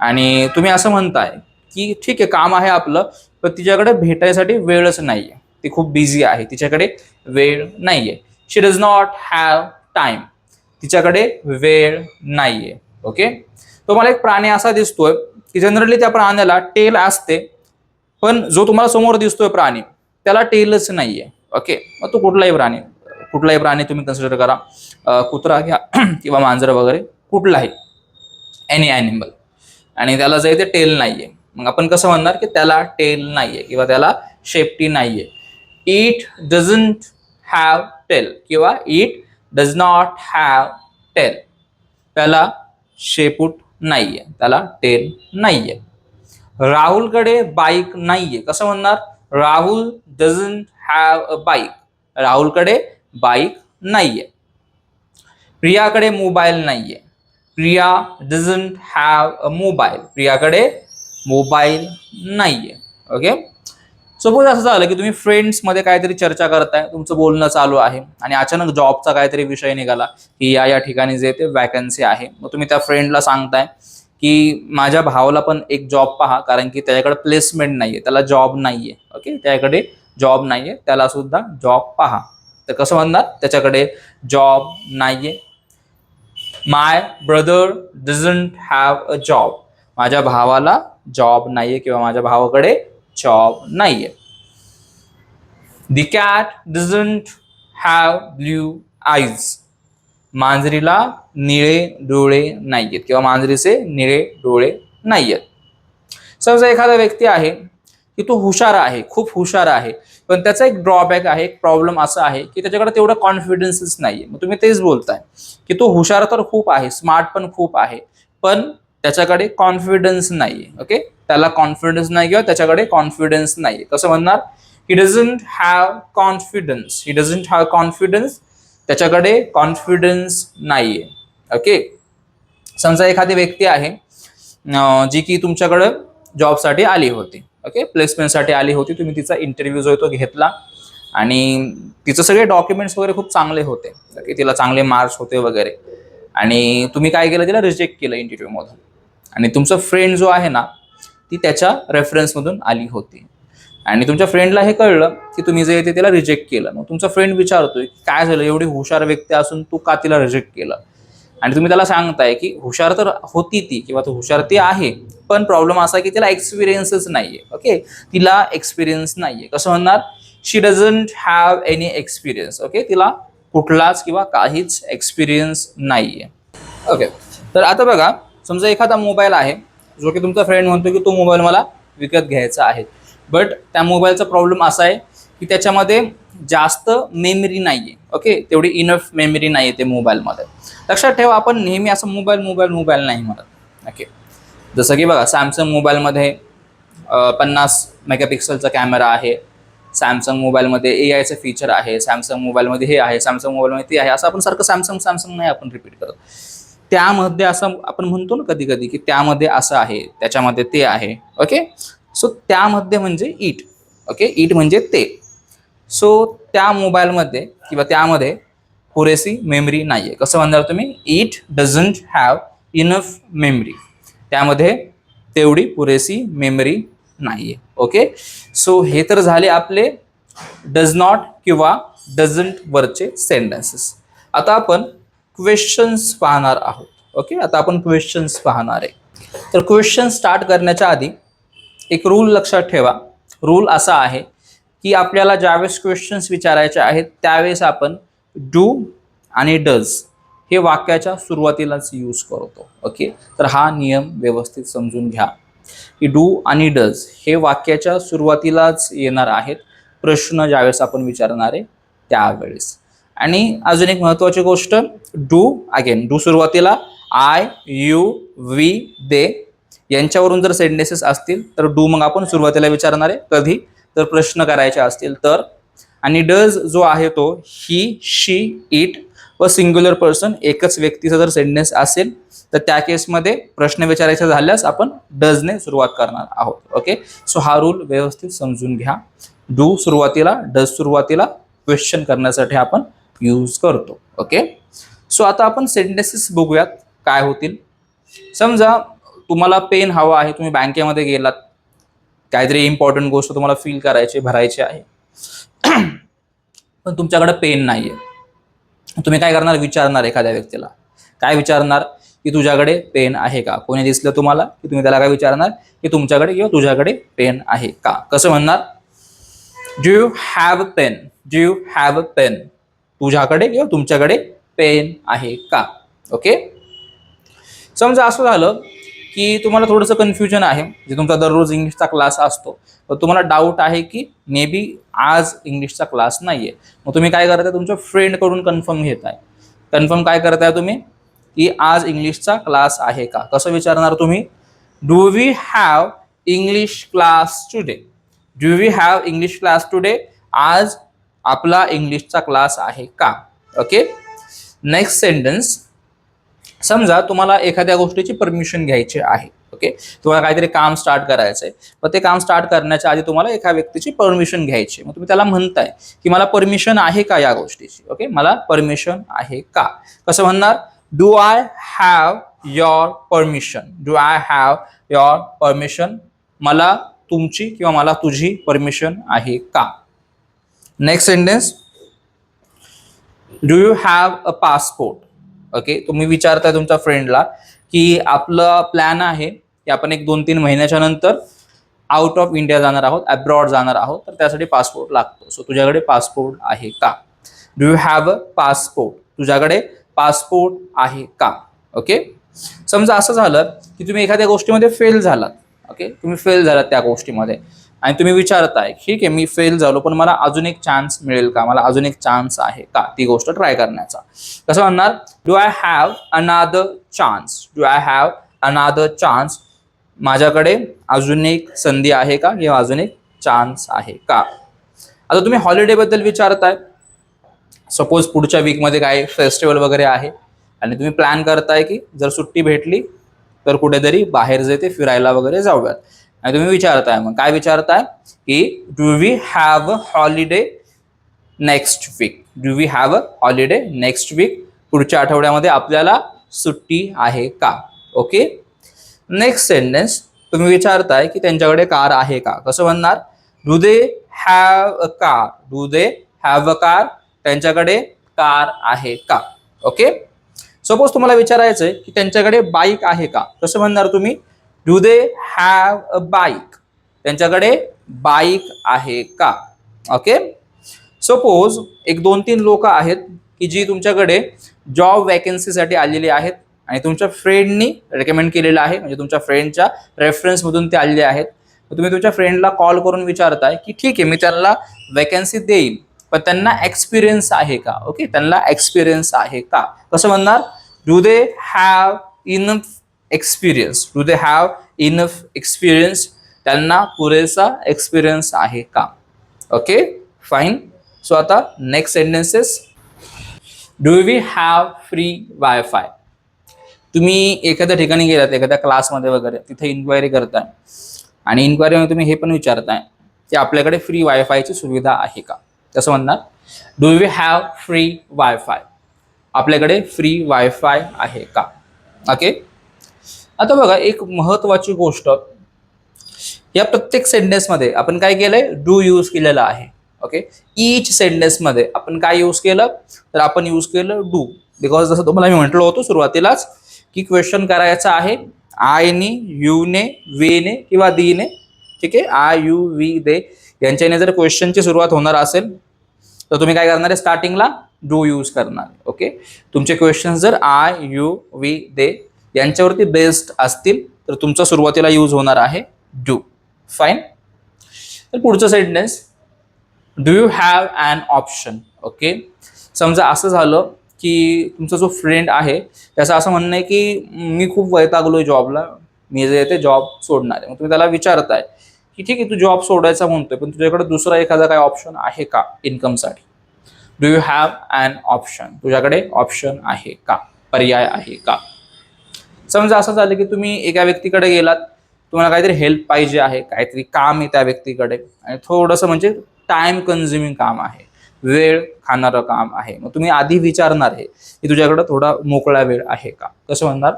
आणि तुम्ही असं म्हणताय की ठीक आहे काम आहे आपलं, पण तिच्याकडे भेटायसाठी वेळच नाहीये, ती खूप बिझी आहे, तिच्याकडे वेळ नाहीये. शी डज नॉट हॅव टाइम. तिच्याकडे वेळ नाहीये. ओके, तुम्हाला एक प्राणी असा दिसतोय की जनरली त्या प्राण्याला टेल असते, पण जो तुम्हाला समोर दिसतोय प्राणी त्याला टेलच नाहीये. ओके, मग तो कुठलाही प्राणी तुम्ही कन्सिडर करा, कुत्रा घ्या किंवा मांजर वगैरे कुठलाही, एनी ॲनिमल, आणि त्याला जे ते टेल नाहीये. मग आपण कसं म्हणणार की त्याला टेल नाहीये किंवा त्याला शेपटी नाहीये. इट डझंट हॅव टेल किंवा it does not have tail. त्याला शेपूट नाहीये, त्याला टेल नाहीये. राहुलकडे बाईक नाहीये. कसं म्हणणार? Rahul doesn't have a bike. राहुलकडे बाईक नाहीये. प्रियाकडे मोबाईल नाहीये. Priya doesn't have a mobile. प्रियाकडे मोबाईल नाहीये. ओके, सपोज असं झालं की तुम्ही फ्रेंड्समध्ये काहीतरी चर्चा करताय, तुमचं बोलणं चालू आहे आणि अचानक जॉबचा काहीतरी विषय निघाला की या ठिकाणी जे ते वॅकन्सी आहे. मग तुम्ही त्या फ्रेंडला सांगताय की माझ्या भावाला पण एक जॉब पहा, कारण की त्याच्याकडे प्लेसमेंट नाहीये, त्याला जॉब नाहीये. ओके, त्याच्याकडे जॉब नाहीये, त्याला सुद्धा जॉब पहा. तर कसं म्हणणार? त्याच्याकडे जॉब नाहीये. My brother doesn't have a job. माझ्या भावाला जॉब नाहीये किंवा माझ्या भावाकडे जॉब नाहीये. The cat doesn't have blue eyes. मांजरीला निळे डोळे नाहीयेत किंवा मांजरीचे निळे डोळे नाहीयेत. समजा एखादा व्यक्ती आहे की तो हुशार आहे, खूप हुशार आहे, पण त्याचा एक ड्रॉबॅक आहे, एक प्रॉब्लेम असा आहे की त्याच्याकडे तेवढा कॉन्फिडन्सच नाहीये. मग तुम्ही तेच बोलताय की तो हुशार तर खूप आहे, स्मार्ट पण खूप आहे, पण त्याच्याकडे कॉन्फिडन्स नाहीये. ओके, त्याला कॉन्फिडन्स नाही किंवा त्याच्याकडे कॉन्फिडन्स नाहीये. कसं म्हणणार? ही doesn't have confidence. He doesn't have confidence. त्याच्याकडे कॉन्फिडन्स नाहीये. ओके, समजा एखादी व्यक्ती आहे जी की तुमच्याकडे जॉबसाठी आली होती. ओके, प्लेसमेंटसाठी आली होती. तुम्ही तिचा इंटरव्ह्यू जो तो घेतला आणि तिचं सगळे डॉक्युमेंट्स वगैरे खूप चांगले होते. ओके, तिला चांगले मार्क्स होते वगैरे, आणि तुम्ही काय केलं? तिला रिजेक्ट केलं इंटरव्ह्यूमधून. आणि तुमचा फ्रेंड जो आहे ना, ती त्याच्या रेफरन्समधून आली होती आणि तुमच्या फ्रेंडला हे कळलं की तुम्ही जे ते तिला रिजेक्ट केलं. मग तुमचा फ्रेंड विचारतोय काय झालं, एवढी हुशार व्यक्ती असून तू का तिला रिजेक्ट केलं? आणि तुम्ही त्याला सांगताय की हुशार तर होती ती किंवा तो हुशार ती आहे, पण प्रॉब्लेम असा की तिला एक्सपिरियन्सच नाहीये. ओके, तिला एक्सपिरियन्स नाहीये. कसं म्हणणार? She doesn't have any experience. Okay, तिला कुठलाच किंवा काहीच एक्सपिरियन्स नाहीये. ओके, तर आता बघा, समजा एखादा मोबाईल आहे जो की तुमचा फ्रेंड म्हणतो की तो मोबाईल मला विकत घ्यायचा आहे, बट त्या मोबाईलचा प्रॉब्लेम असा आहे की त्याच्यामध्ये जास्त मेमरी नाहीये. ओके, तेवढी इनफ मेमरी नाहीये ते मोबाईलमध्ये. लक्षात ठेवा, आपण नेहमी असं मोबाईल मोबाईल मोबाईल नाही म्हणत. ओके, जसं की बघा, सॅमसंग मोबाईलमध्ये 50 मेगापिक्सलचा कॅमेरा आहे, सॅमसंग मोबाईलमध्ये AI चं फीचर आहे, सॅमसंग मोबाईलमध्ये हे आहे, सॅमसंग मोबाईलमध्ये ते आहे. असं आपण सारखं सॅमसंग सॅमसंग नाही आपण रिपीट करत. त्यामध्ये असं आपण म्हणतो ना कधी कधी की त्यामध्ये असं आहे, त्याच्यामध्ये ते आहे. ओके, सो त्यामध्ये म्हणजे इट. ओके, इट म्हणजे ते. सो त्या मोबाईलमध्ये किंवा त्यामध्ये पुरेशी मेमरी नाहीये. कसं म्हणणार तुम्ही? It doesn't have enough memory. त्यामध्ये तेवढी पुरेशी मेमरी नाहीये. ओके, सो हे तर झाले आपले डज नॉट किंवा डझंट वरचे सेंटेन्सेस. आता आपण क्वेश्चन्स पाहणार आहोत. ओके, आता आपण क्वेश्चन्स पाहणार आहे. तर क्वेश्चन स्टार्ट करण्याच्या आधी एक रूल लक्षात ठेवा. रूल असा आहे की आपल्याला ज्यावेळेस क्वेश्चन्स विचारायचे आहेत त्यावेळेस आपण डू आणि डज हे वाक्याच्या सुरुवातीलाच यूज करतो. ओके, तर हा नियम व्यवस्थित समजून घ्या की डू आणि डज हे वाक्याच्या सुरुवातीलाच येणार आहेत प्रश्न ज्यावेळेस आपण विचारणार आहे त्यावेळेस. आणि अजून एक महत्त्वाची गोष्ट, डू अगेन, डू सुरुवातीला आय, यू, वी, दे यांच्यावरून जर सेंटेन्सेस असतील तर डू मग आपण सुरुवातीला विचारणार आहे. कधी? तर प्रश्न करायचे असतील तर. आणि डज जो आहे तो ही, शी, इट व सिंग्युलर पर्सन एकच व्यक्तीचा जर सेंटेन्स असेल तर त्या केसमध्ये प्रश्न विचारायचा झाल्यास आपण डजने सुरुवात करणार आहोत. ओके, सो हा रूल व्यवस्थित समजून घ्या. डू सुरुवातीला, डज सुरुवातीला, क्वेश्चन करण्यासाठी आपण यूज करतो. ओके, सो आता आपण सेंटेन्सेस बघूयात काय होतील. समजा तुम्हाला पेन हवा आहे, तुम्ही बँकेमध्ये गेलात, काहीतरी इम्पॉर्टंट गोष्ट तुम्हाला फील करायची, भरायची आहे, पण तुमच्याकडे पेन नाहीये. तुम्ही काय करणार? विचारणार एखाद्या व्यक्तीला. काय विचारणार? की तुझ्याकडे पेन आहे का? कोणी दिसलं तुम्हाला की तुम्ही त्याला काय विचारणार? की तुमच्याकडे किंवा तुझ्याकडे पेन आहे का? कसं म्हणणार? Do you have pen? Do you have pen? तुझ्याकडे किंवा तुमच्याकडे पेन आहे का? ओके, समजा असं झालं की तुम्हाला थोडंसं कन्फ्युजन आहे, जे तुमचा दररोज इंग्लिशचा क्लास असतो, तर तुम्हाला डाऊट आहे की मे बी आज इंग्लिशचा क्लास नाहीये. मग तुम्ही काय करताय? तुमच्या फ्रेंडकडून कन्फर्म घेताय. कन्फर्म काय करताय तुम्ही? की आज इंग्लिशचा क्लास आहे का? कसं विचारणार तुम्ही? Do we have English class today? Do we have English class today? आज आपला इंग्लिशचा क्लास आहे का? Okay, next sentence. समजा तुम्हाला एखाद्या गोष्टीची परमिशन घ्यायची आहे. ओके, तुम्हाला काहीतरी काम स्टार्ट करायचंय, पण ते काम स्टार्ट करण्याच्या आधी तुम्हाला एका व्यक्तीची परमिशन घ्यायची. मग तुम्ही त्याला म्हणताय की मला परमिशन आहे का या गोष्टीची? ओके, मला परमिशन आहे का? कसं म्हणणार? Do I have your permission? Do I have your permission? मला तुमची किंवा मला तुझी परमिशन आहे का? Next sentence. Do you have a passport? Okay, तुम्ही विचारताय तुमच्या फ्रेंडला की आपला प्लॅन आहे की आपण एक 2-3 महिन्याच्या नंतर आउट ऑफ इंडिया जाणार आहोत, अब्रॉड जाणार आहोत, तर त्यासाठी पासपोर्ट लागतो. सो तुझ्याकडे पासपोर्ट आहे का? Do you have a passport? तुझ्याकडे पासपोर्ट आहे का? ओके, समजा असं झालं की तुम्ही एखाद्या गोष्टीमध्ये फेल झालात. ओके, तुम्ही फेल झालात त्या गोष्टीमध्ये आणि तुम्ही विचारताय ठीक आहे मी फेल झालो पण मला अजून एक चान्स मिळेल का? मला अजून एक चान्स आहे का ती गोष्ट ट्राय करण्याचा? कसं म्हणणार? Do I have another chance? Do I have अनादर चान्स, माझ्याकडे अजून एक संधी आहे का किंवा अजून एक चान्स आहे का. आता तुम्ही हॉलिडे बद्दल विचारताय, सपोज पुढच्या वीकमध्ये काय फेस्टिवल वगैरे आहे आणि तुम्ही प्लॅन करताय की जर सुट्टी भेटली तर कुठेतरी बाहेर जाते फिरायला वगैरे जाऊयात. आणि तुम्ही विचारताय, मग काय विचारताय की do we have a holiday next week, do we have a holiday next week, पुढच्या आठवड्यामध्ये आपल्याला सुट्टी आहे का. ओके. नेक्स्ट सेंटेन्स तुम्ही विचारताय की त्यांच्याकडे कार आहे का. कसं म्हणणार, do they have a car, do they have a car, त्यांच्याकडे कार आहे का. ओके. सपोज तुम्हाला विचारायचंय की त्यांच्याकडे बाईक आहे का. कसं म्हणणार तुम्ही, do they have a bike, त्यांच्याकडे बाईक आहे का. ओके. सपोज एक 2-3 लोक आहेत की जी तुमच्याकडे जॉब वॅकन्सीसाठी आलेली आहेत आणि तुमच्या फ्रेंडनी रेकमेंड केलेलं आहे, म्हणजे तुमच्या फ्रेंडच्या रेफरन्समधून ते आलेले आहेत. तुम्ही तुमच्या फ्रेंडला कॉल करून विचारताय की ठीक आहे मी त्यांना वॅकन्सी देईन पण त्यांना एक्सपिरियन्स आहे का. ओके, त्यांना एक्सपिरियन्स आहे का. कसं म्हणणार, do they have enough experience, do they have enough experience, त्यांना पुरेसा एक्सपिरियन्स आहे का. Okay fine. सो आता next sentences, do we have free wifi. तुम्ही एखाद्या ठिकाणी गेलात, एखाद्या क्लासमध्ये वगैरे, तिथे इन्क्वायरी करताय आणि इन्क्वायरीमध्ये तुम्ही हे पण विचारताय की आपल्याकडे फ्री वायफायची सुविधा आहे का. कसं म्हणणार, do we have free wifi, आपल्याकडे फ्री वायफाय आहे का. ओके. आता बघा एक महत्वाची गोष्ट, या प्रत्येक सेंटेन्समध्ये आपण काय केलंय, डू यूज केलेला आहे. ओके. ईच सेंटेन्समध्ये आपण काय यूज केलं, तर आपण यूज केलं डू. बिकॉज जसं तुम्हाला मी म्हटलं होतं सुरुवातीलाच की क्वेश्चन करायचा आहे आयने, यूने, वेने किंवा दीने. ठीक आहे, आय यू वी दे यांच्याने जर क्वेश्चनची सुरुवात होणार असेल तर तुम्ही काय करणार आहे, स्टार्टिंगला डू यूज करणार. ओके. तुमचे क्वेश्चन जर आय यू वी दे यांच्यावरती बेस्ड असतील तर तुमचा सुरुवातीला यूज होणार आहे डू. फाईन. तर पुढचं sentence, do you have an option. Okay. समजा असं झालं की तुमचा जो फ्रेंड आहे त्याचं असं म्हणणं आहे की मी खूप वैतागलोय जॉबला, मी जे ते जॉब सोडणार आहे. मग तुम्ही त्याला विचारताय की ठीक आहे तू जॉब सोडायचा म्हणतोय पण तुझ्याकडे दुसरा एखादा काय ऑप्शन आहे का इन्कमसाठी. Do you have an option, तुझ्याकडे ऑप्शन आहे का, पर्याय आहे का. समजा असं झालं की तुम्ही एका व्यक्तीकडे गेलात, तुम्हाला काहीतरी हेल्प पाहिजे आहे, काहीतरी काम आहे त्या व्यक्तीकडे आणि थोडंसं म्हणजे टाइम कन्झ्युमिंग काम आहे, वेळ खाणारं काम आहे. मग तुम्ही आधी विचारणार आहे की तुझ्याकडे थोडा मोकळा वेळ आहे का. कसं म्हणणार,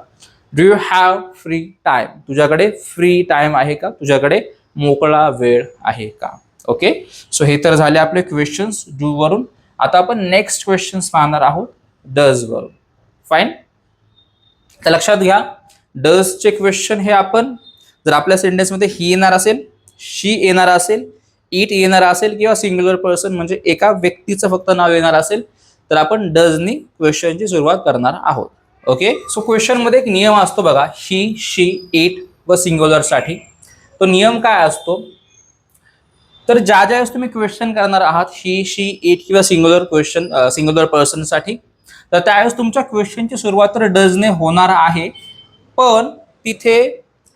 do you have free time, तुझ्याकडे फ्री टाइम आहे का, तुझ्याकडे मोकळा वेळ आहे का. ओके. सो हे तर झाले आपले क्वेश्चन्स डू वरून. आता आपण नेक्स्ट क्वेश्चन्स पाहणार आहोत डज वरून. फाईन. तर लक्षात घ्या, डजचे क्वेश्चन हे आपण जर आपल्या सेंटेन्समध्ये ही येणार असेल, शी येणार असेल, इट येणार असेल किंवा सिंग्युलर पर्सन म्हणजे एका व्यक्तीचं फक्त नाव येणार असेल तर आपण डजनी क्वेश्चनची सुरुवात करणार आहोत. ओके. सो क्वेश्चनमध्ये एक नियम असतो बघा, ही, शी, इट व सिंग्युलरसाठी. तो नियम काय असतो, तर ज्या ज्या तुम्ही क्वेश्चन करणार आहात ही, शी, इट किंवा सिंग्युलर क्वेश्चन सिंग्युलर पर्सनसाठी, तर त्यावेळेस तुमच्या क्वेश्चनची सुरुवात तर डजने होणार आहे पण तिथे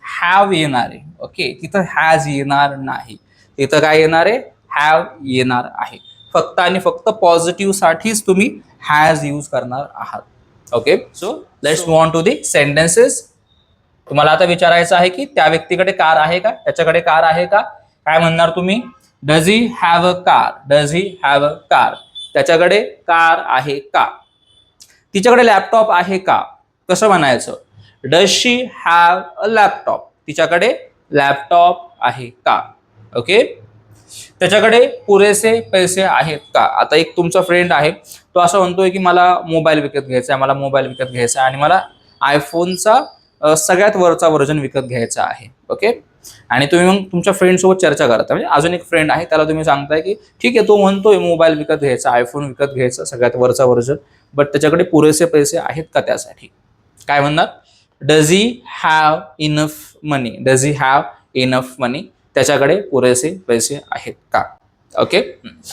हॅव येणार आहे. ओके. तिथं हॅज येणार नाही, तिथं काय येणार आहे, हॅव येणार आहे. फक्त आणि फक्त पॉझिटिव्ह साठीच तुम्ही हॅज यूज करणार आहात. Okay. So let's move on to the sentences. तुम्हाला आता विचारायचं आहे की त्या व्यक्तीकडे कार आहे का, त्याच्याकडे कार आहे का. काय म्हणणार तुम्ही, does he have a car, does he have a car, त्याच्याकडे कार आहे का. तिच्याकडे लॅपटॉप आहे का. कसं म्हणायचं, does she have a laptop, तिच्याकडे लॅपटॉप आहे का. ओके. त्याच्याकडे पुरेसे पैसे आहेत का. आता एक तुमचा फ्रेंड आहे, तो असं म्हणतोय की मला मोबाईल विकत घ्यायचा आहे, मला मोबाईल विकत घ्यायचा आहे आणि मला आयफोनचा सगळ्यात वरचा व्हर्जन विकत घ्यायचा आहे. ओके. आणि तुम्ही मग तुमच्या फ्रेंडसोबत चर्चा करता, म्हणजे अजून एक फ्रेंड आहे त्याला तुम्ही सांगताय की ठीक आहे तो म्हणतोय मोबाईल विकत घ्यायचा, आयफोन विकत घ्यायचा सगळ्यात वरचा व्हर्जन, बट त्याच्याकडे पुरेसे पैसे आहेत का त्यासाठी. काय म्हणणार, does he have enough money, does he have enough money, त्याच्याकडे पुरेसे पैसे आहेत का. ओके.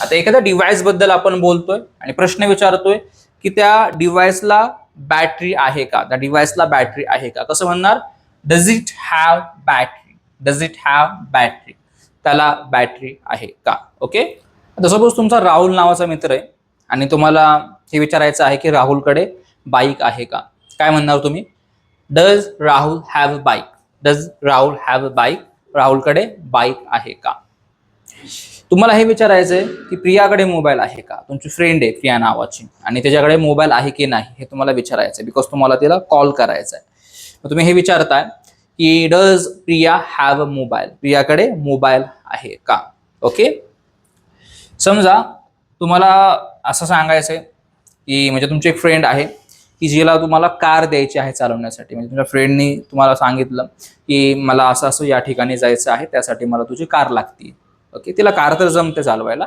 आता एखाद्या डिव्हाइस बद्दल आपण बोलतोय आणि प्रश्न विचारतोय की त्या डिव्हाइसला बॅटरी आहे का, त्या डिव्हाइसला बॅटरी आहे का. कसं म्हणणार, does it have battery, does it have battery, त्याला बॅटरी आहे का. ओके. आता सपोज तुमचा राहुल नावाचा मित्र आहे आणि तुम्हाला हे विचारायचं आहे की राहुलकडे बाईक आहे का. काय म्हणणार तुम्ही, does Rahul have a bike, does Rahul have a bike, राहुलकडे बाईक आहे का. तुम्हाला हे विचारायचं आहे की प्रियाकडे मोबाईल आहे का, तुमची फ्रेंड आहे प्रिया नावाची आणि त्याच्याकडे मोबाईल आहे की नाही हे तुम्हाला विचारायचं आहे, बिकॉज तुम्हाला तिला कॉल करायचा आहे. मग तुम्ही हे विचारताय की does Priya have a mobile, प्रियाकडे मोबाईल आहे का. ओके. समजा तुम्हाला असं सांगायचंय की म्हणजे तुमची एक फ्रेंड आहे की जिला तुम्हाला कार द्यायची आहे चालवण्यासाठी, म्हणजे तुमच्या फ्रेंडनी तुम्हाला सांगितलं की मला असं असं या ठिकाणी जायचं आहे, त्यासाठी मला तुझी कार लागते. ओके. तिला कार तर जमते चालवायला,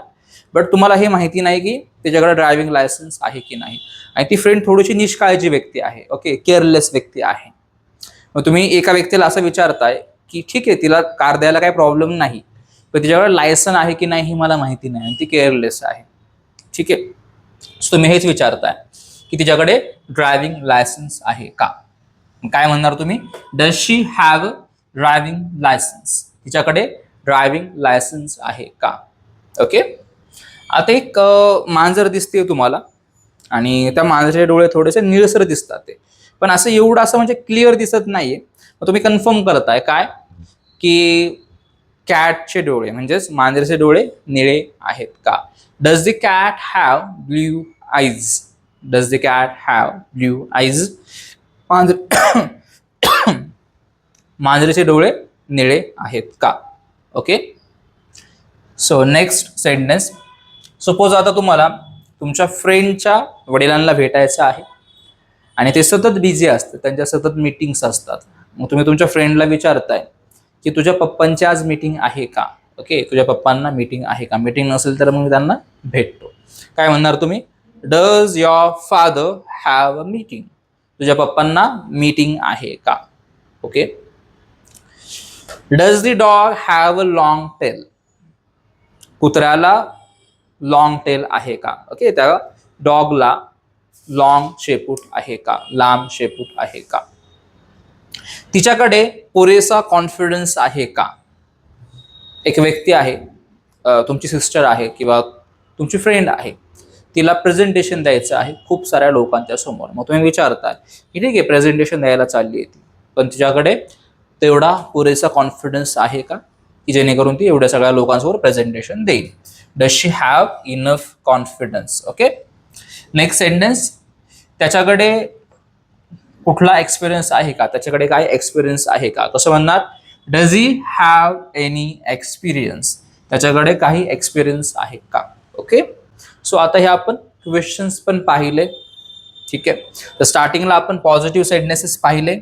बट तुम्हाला हे माहिती नाही की त्याच्याकडे ड्रायव्हिंग लायसन्स आहे की नाही, आणि ती फ्रेंड थोडीशी निष्काळजी व्यक्ती आहे. ओके. केअरलेस व्यक्ती आहे. मग तुम्ही एका व्यक्तीला असं विचारताय की ठीक आहे तिला कार द्यायला काही प्रॉब्लेम नाही, पण तिच्याकडे लायसन आहे की नाही हे मला माहिती नाही आणि ती केअरलेस आहे. ठीक आहे. सो तुम्ही हेच विचारताय की तिच्याकडे ड्रायव्हिंग लायसन्स आहे का. काय म्हणणार तुम्ही, does she have driving licence, तिच्याकडे ड्रायव्हिंग लायसन्स आहे का. ओके. आता एक मांजर दिसते तुम्हाला आणि त्या मांजराचे डोळे थोडेसे निळसर दिसतात ते, पण असं एवढं असं म्हणजे क्लिअर दिसत नाहीये. मग तुम्ही कन्फर्म करताय काय की कॅटचे डोळे म्हणजेच मांजराचे डोळे निळे आहेत का. Does the cat have blue eyes, does the cat have blue eyes, मांजरीचे डोळे निळे आहेत का. Okay. So next sentence, suppose आता तुम्हाला तुमच्या फ्रेंडच्या वडिलांना भेटायचं आहे आणि ते सतत बिझी असतात, त्यांच्या सतत मीटिंग्स असतात. मग तुम्ही तुमच्या फ्रेंडला विचारताय की तुझ्या पप्पांची आज मीटिंग आहे का. ओके. तुझ्या पप्पांना मीटिंग आहे का. मीटिंग नसेल तर मग त्यांना भेटतो. काय म्हणणार तुम्ही, does your father have a meeting, तुझ्या पप्पांना मीटिंग आहे का. Okay. Does the dog have a long tail, कुत्र्याला लॉंग टेल आहे का. ओके. त्या डॉगला लॉंग शेपूट आहे का, लांब शेपूट आहे का. तिच्याकडे पुरेसा कॉन्फिडन्स आहे का. एक व्यक्ती आहे, तुमची सिस्टर आहे किंवा तुमची फ्रेंड आहे, तिला प्रेझेंटेशन द्यायचं आहे खूप साऱ्या लोकांच्या समोर. मग तुम्ही विचारताय की ठीक आहे प्रेझेंटेशन द्यायला चालली आहे ती, पण तिच्याकडे तेवढा पुरेसा कॉन्फिडन्स आहे का की जेणेकरून ती एवढ्या सगळ्या लोकांसमोर प्रेझेंटेशन देईल. Does she have enough confidence. Okay. Next sentence, त्याच्याकडे कुठला एक्सपिरियन्स आहे का, त्याच्याकडे काय एक्सपिरियन्स आहे का. कसं म्हणणार, does he have any experience, त्याच्याकडे काही एक्सपिरियन्स आहे का. ओके. सो आता हे आपण क्वेश्चन्स पण पाहिले. ठीक आहे. तर स्टार्टिंगला आपण पॉझिटिव्ह सेंटेन्सेस पाहिले,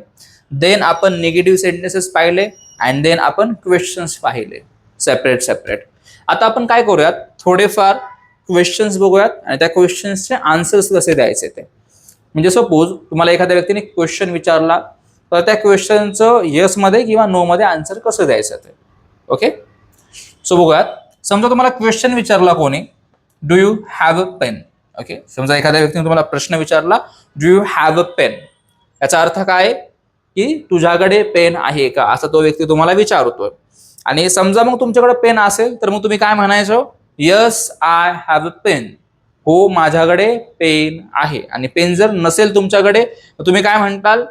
देन आपण निगेटिव्ह सेंटेन्सेस पाहिले, अँड देन आपण क्वेश्चन्स पाहिले सेपरेट सेपरेट. आता आपण काय करूयात, थोडेफार क्वेश्चन्स बघूयात आणि त्या क्वेश्चन्सचे आन्सर्स कसे द्यायचे ते. म्हणजे सपोज तुम्हाला एखाद्या व्यक्तीने क्वेश्चन विचारला तर त्या क्वेश्चनचं येस मध्ये किंवा नो मध्ये आन्सर कसं द्यायचं ते. ओके. सो बघूयात. समजा तुम्हाला क्वेश्चन विचारला कोणी, do you have a pen. Okay. समजा एखाद्या व्यक्तीने तुम्हाला प्रश्न विचारला, do you have a pen, याचा अर्थ काय की तुझ्याकडे पेन आहे का, असा तो व्यक्ती तुम्हाला विचारतोय. आणि समजा मग तुमच्याकडे पेन असेल तर मग तुम्ही काय म्हणायचं, yes I have a pen, हो माझ्याकडे पेन आहे. आणि पेन जर नसेल तुमच्याकडे तुम्ही काय म्हणताल,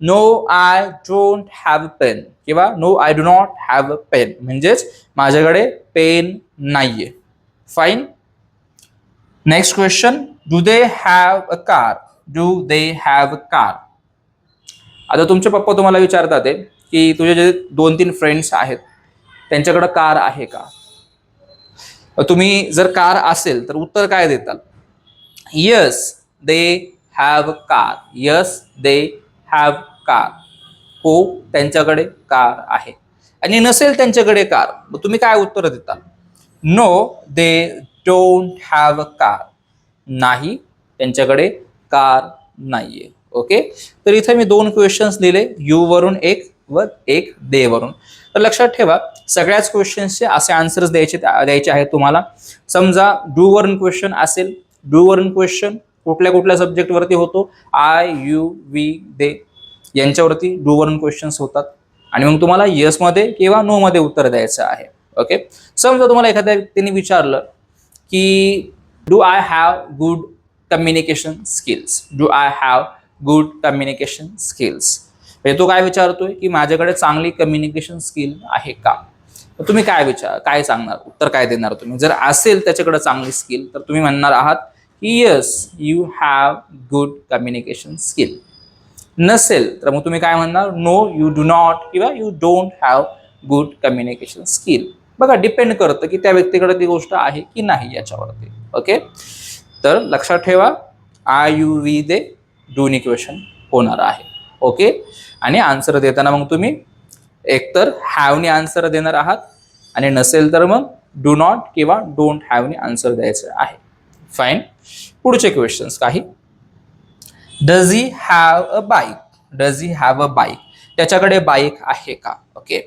no I don't have pen किंवा no I do not have a pen, म्हणजेच माझ्याकडे पेन नाहीये. Fine. Next question, do they have a car, do they have a car. आता तुमचे पप्पा तुम्हाला विचारतात की तुझे जे 2-3 फ्रेंड्स आहेत त्यांच्याकडे कार आहे का. तुम्ही जर कार असेल तर उत्तर काय देताल, yes they have car, yes they have car, हो त्यांच्याकडे कार आहे. आणि नसेल त्यांच्याकडे कार, मग तुम्ही काय उत्तर देता, no they don't have a car, नाही त्यांच्याकडे कार नाहीये. ओके. तर इथे मी 2 क्वेश्चन्स दिले, यू वरून एक व एक दे वरून. तर लक्षात ठेवा सगळ्याच क्वेश्चन्सचे असे आन्सर्स द्यायचे आहेत तुम्हाला. समजा डू वरून क्वेश्चन असेल, डू वरून क्वेश्चन कुठल्या कुठल्या सब्जेक्ट वरती होतो, आय यू वी दे. यांच्यावरती डू वरून क्वेश्चन्स होतात आणि मग तुम्हाला येस मध्ये किंवा नो मध्ये उत्तर द्यायचं आहे. ओके, समजा तुम्हाला एखाद्या व्यक्तीने विचारलं की do I have good communication skills, do I have good communication skills, म्हणजे तो काय विचारतोय की माझ्याकडे चांगली कम्युनिकेशन स्किल आहे का. तर तुम्ही काय सांगणार, उत्तर काय देणार तुम्ही. जर असेल त्याच्याकडे चांगली स्किल तर तुम्ही म्हणणार आहात की yes you have good communication skill. नसेल तर मग तुम्ही काय म्हणणार, नो यू डू नॉट किंवा you don't have good communication skill. बघा, डिपेंड करतं की त्या व्यक्तीकडे ती गोष्ट आहे की नाही याच्यावरती. ओके, तर लक्षात ठेवा आय यू वी दे दोन्ही क्वेश्चन होणार आहे. ओके, आणि आन्सर देताना मग तुम्ही एकतर हॅवने आन्सर देणार आहात आणि नसेल तर मग डू नॉट किंवा डोंट हॅवने आन्सर द्यायचं आहे. फाईन. पुढचे क्वेश्चन्स काही. Does he have a bike, does he have a bike, त्याच्याकडे बाईक आहे का. ओके,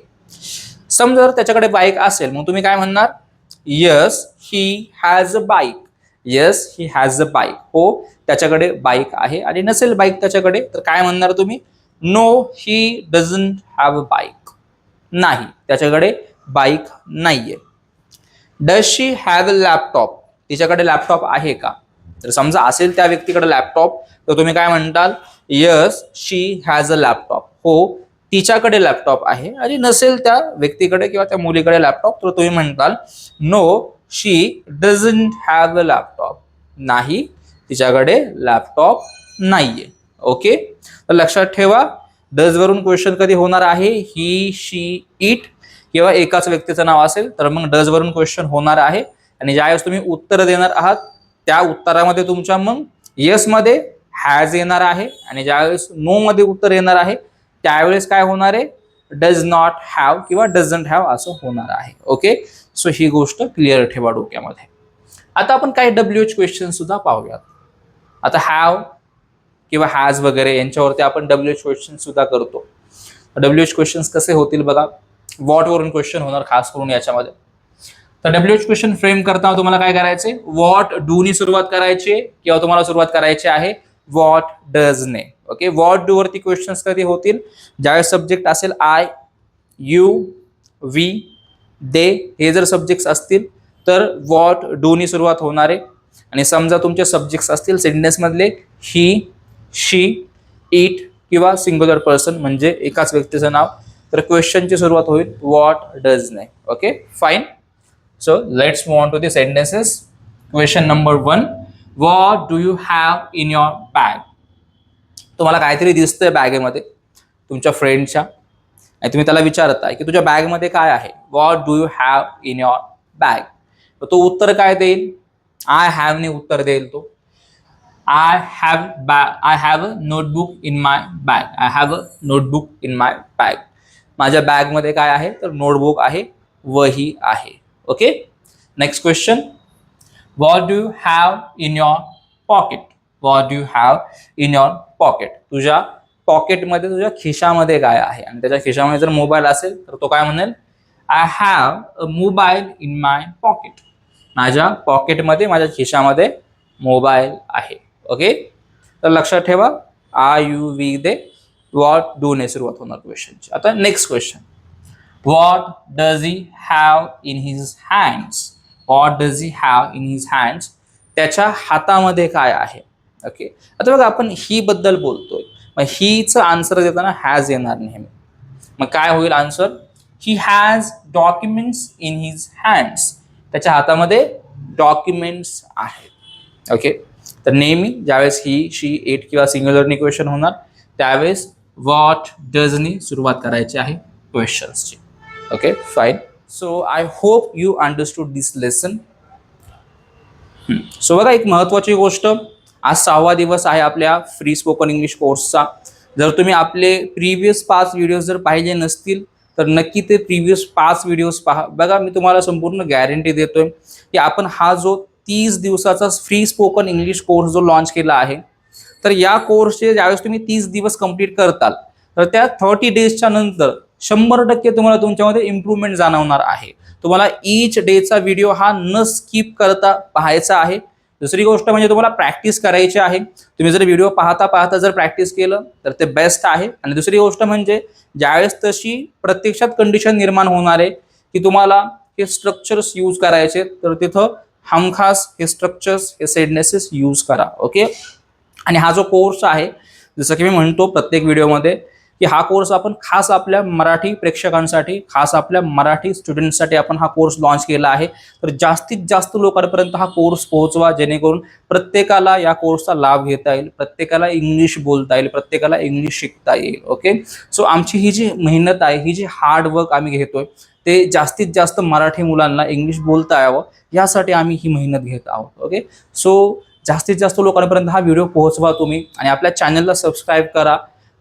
समजा जर त्याच्याकडे बाईक असेल मग तुम्ही काय म्हणणार, yes he has a bike, yes he has a bike, हो त्याच्याकडे बाईक आहे. आणि नसेल बाईक त्याच्याकडे तर काय म्हणणार तुम्ही, no he doesn't have a bike, नाही त्याच्याकडे बाईक नाहीये. Does she have a laptop, तिच्याकडे लॅपटॉप आहे का. तर समजा असेल त्या व्यक्तीकडे लॅपटॉप तर तुम्ही काय म्हणताल, yes she has a laptop, हो तिच्याकडे लॅपटॉप आहे. आणि नसेल त्या व्यक्तीकडे किंवा त्या मुलीकडे लॅपटॉप तर तुम्ही म्हणताल, no she doesn't have a laptop, नाही तिच्याकडे लॅपटॉप नाहीये. ओके, तर लक्षात ठेवा डज वरून क्वेश्चन कधी होणार आहे, ही शी इट किंवा एकाच व्यक्तीचं नाव असेल तर मग डज वरून क्वेश्चन होणार आहे. आणि ज्यावेळेस तुम्ही उत्तर देणार आहात त्या उत्तरामध्ये तुमच्या मग येस मध्ये हॅज येणार आहे आणि ज्यावेळेस नो मध्ये उत्तर येणार आहे त्यावेळेस काय होणार आहे, डज नॉट हॅव किंवा डझंट हॅव असं होणार आहे. ओके, सो ही गोष्ट क्लिअर ठेवा डोक्यामध्ये. आता आपण काही WH क्वेश्चन सुद्धा पाहूयात. आता हॅव किंवा हॅज वगैरे यांच्यावरती आपण WH क्वेश्चन सुद्धा करतो. WH क्वेश्चन्स कसे होतील बघा, व्हॉट वरून क्वेश्चन होणार खास करून याच्यामध्ये. तर WH क्वेश्चन फ्रेम करताना तुम्हाला काय करायचे, व्हॉट डू नी सुरुवात करायची किंवा तुम्हाला सुरुवात करायची आहे व्हॉट डज ने. ओके, व्हॉट डू वरती क्वेश्चन्स कधी होतील, ज्यावेळेस सब्जेक्ट असेल आय, यू, वी, दे हे जर सब्जेक्ट्स असतील तर व्हॉट डू नी सुरुवात होणार आहे. आणि समजा तुमचे सब्जेक्ट्स असतील सेंटेन्स मधले ही, शी, इट किंवा सिंग्युलर पर्सन म्हणजे एकाच व्यक्तीचं नाव तर क्वेश्चनची सुरुवात होईल व्हॉट डज ने. Okay, fine. So let's move on to the sentences. Question number 1. What do you have in your bag? तुम्हाला काहीतरी दिसतंय बॅगेमध्ये तुमच्या फ्रेंडच्या आणि तुम्ही त्याला विचारताय की तुझ्या बॅगमध्ये काय आहे. What do you have in your bag? तर तो उत्तर काय देईल, आय हॅव ने उत्तर देईल तो. I have a notebook in my bag. I have a notebook in my bag. माझ्या बॅगमध्ये काय आहे तर नोटबुक आहे, वही आहे. Okay, next question. What do you have in your pocket, what do you have in your pocket, तुझ्या पॉकेटमध्ये तुझ्या खिशामध्ये काय आहे. आणि त्याच्या खिशामध्ये जर मोबाईल असेल तर तो काय म्हणेल, I have a mobile in my pocket, माझ्या पॉकेटमध्ये माझ्या खिशामध्ये मोबाईल आहे. ओके, तर लक्षात ठेवा I you we they what do ने सुरुवात होणार क्वेश्चनची. आता next question. What does he have in his hands? What does he have in his hands? त्याच्या हातामध्ये काय आहे. ओके, आता बघा आपण ही बद्दल बोलतोय मग हीचं आन्सर देताना हॅज येणार नेहमी. मग काय होईल answer, he has documents in his hands, त्याच्या हातामध्ये डॉक्युमेंट्स आहेत. ओके, तर नेहमी ज्यावेळेस ही, शी, इट किंवा सिंग्युलरनी क्वेश्चन होणार त्यावेळेस व्हॉट डजनी सुरुवात करायची आहे क्वेश्चन्सची. Okay, fine. So I hope you understood this lesson. So बघा एक महत्वाची गोष्ट, आज 6वा दिवस आहे आपल्या फ्री स्पोकन इंग्लिश कोर्सचा. जर तुम्ही आपले प्रिव्हियस 5 व्हिडिओज जर पाहिले नसतील तर नक्की ते प्रिव्हियस 5 व्हिडिओज पहा. बघा मी तुम्हाला संपूर्ण गॅरंटी देतोय की आपण हा जो 30 दिवसाचा फ्री स्पोकन इंग्लिश कोर्स जो लॉन्च केला आहे तर या कोर्सचे ज्यावेळेस तुम्ही 30 दिवस कंप्लीट करताल तर त्या 30 डेजच्या नंतर 100% तुम्हाला तुमच्यामध्ये इम्प्रूव्हमेंट जाणवणार आहे. तुम्हाला ईच डेचा व्हिडिओ हा न स्किप करता पाहायचा आहे. दुसरी गोष्ट म्हणजे तुम्हाला प्रॅक्टिस करायची आहे. तुम्ही जर व्हिडिओ पाहता पाहता जर प्रॅक्टिस केलं तर ते बेस्ट आहे. आणि दुसरी गोष्ट म्हणजे ज्यावेळेस तशी प्रत्यक्षात कंडिशन निर्माण होणार आहे की तुम्हाला हे स्ट्रक्चर्स यूज करायचे, तर तिथं हमखास हे स्ट्रक्चर्स, हे सेडनेसेस यूज करा. ओके. आणि हा जो कोर्स आहे, जसं की मी म्हणतो प्रत्येक व्हिडिओमध्ये, की हा कोर्स आपण खास आपल्या मराठी प्रेक्षकांसाठी, खास आपल्या मराठी स्टुडंट्ससाठी आपण हा कोर्स लॉन्च केला आहे. तर जास्तीत जास्त लोकांपर्यंत हा कोर्स पोहोचवा, जेणेकरून प्रत्येकाला या कोर्सचा लाभ घेता येईल, प्रत्येकाला इंग्लिश बोलता येईल, प्रत्येकाला इंग्लिश शिकता येईल. ओके. सो आमची ही जी मेहनत आहे, ही जी हार्ड वर्क आम्ही घेतोय, ते जास्तीत जास्त मराठी मुलांना इंग्लिश बोलता यावं यासाठी आम्ही ही मेहनत घेत आहोत. ओके. सो जास्तीत जास्त लोकांपर्यंत हा व्हिडिओ पोहोचवा तुम्ही, आणि आपल्या चॅनलला सबस्क्राईब करा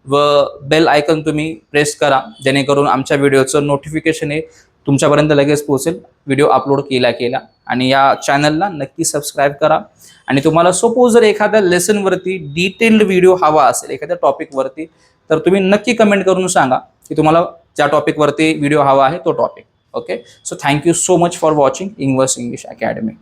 व बेल आयकन तुम्ही प्रेस करा, जेणेकरून आमच्या व्हिडिओचं नोटिफिकेशन हे तुमच्यापर्यंत लगेच पोहोचेल व्हिडिओ अपलोड केल्या. आणि या चॅनलला नक्की सबस्क्राईब करा. आणि तुम्हाला सपोज जर एखाद्या लेसनवरती डिटेल्ड व्हिडिओ हवा असेल, एखाद्या टॉपिकवरती, तर तुम्ही नक्की कमेंट करून सांगा की तुम्हाला ज्या टॉपिकवरती व्हिडिओ हवा आहे तो topic. Okay. So thank you so much for watching Ingvers English academy.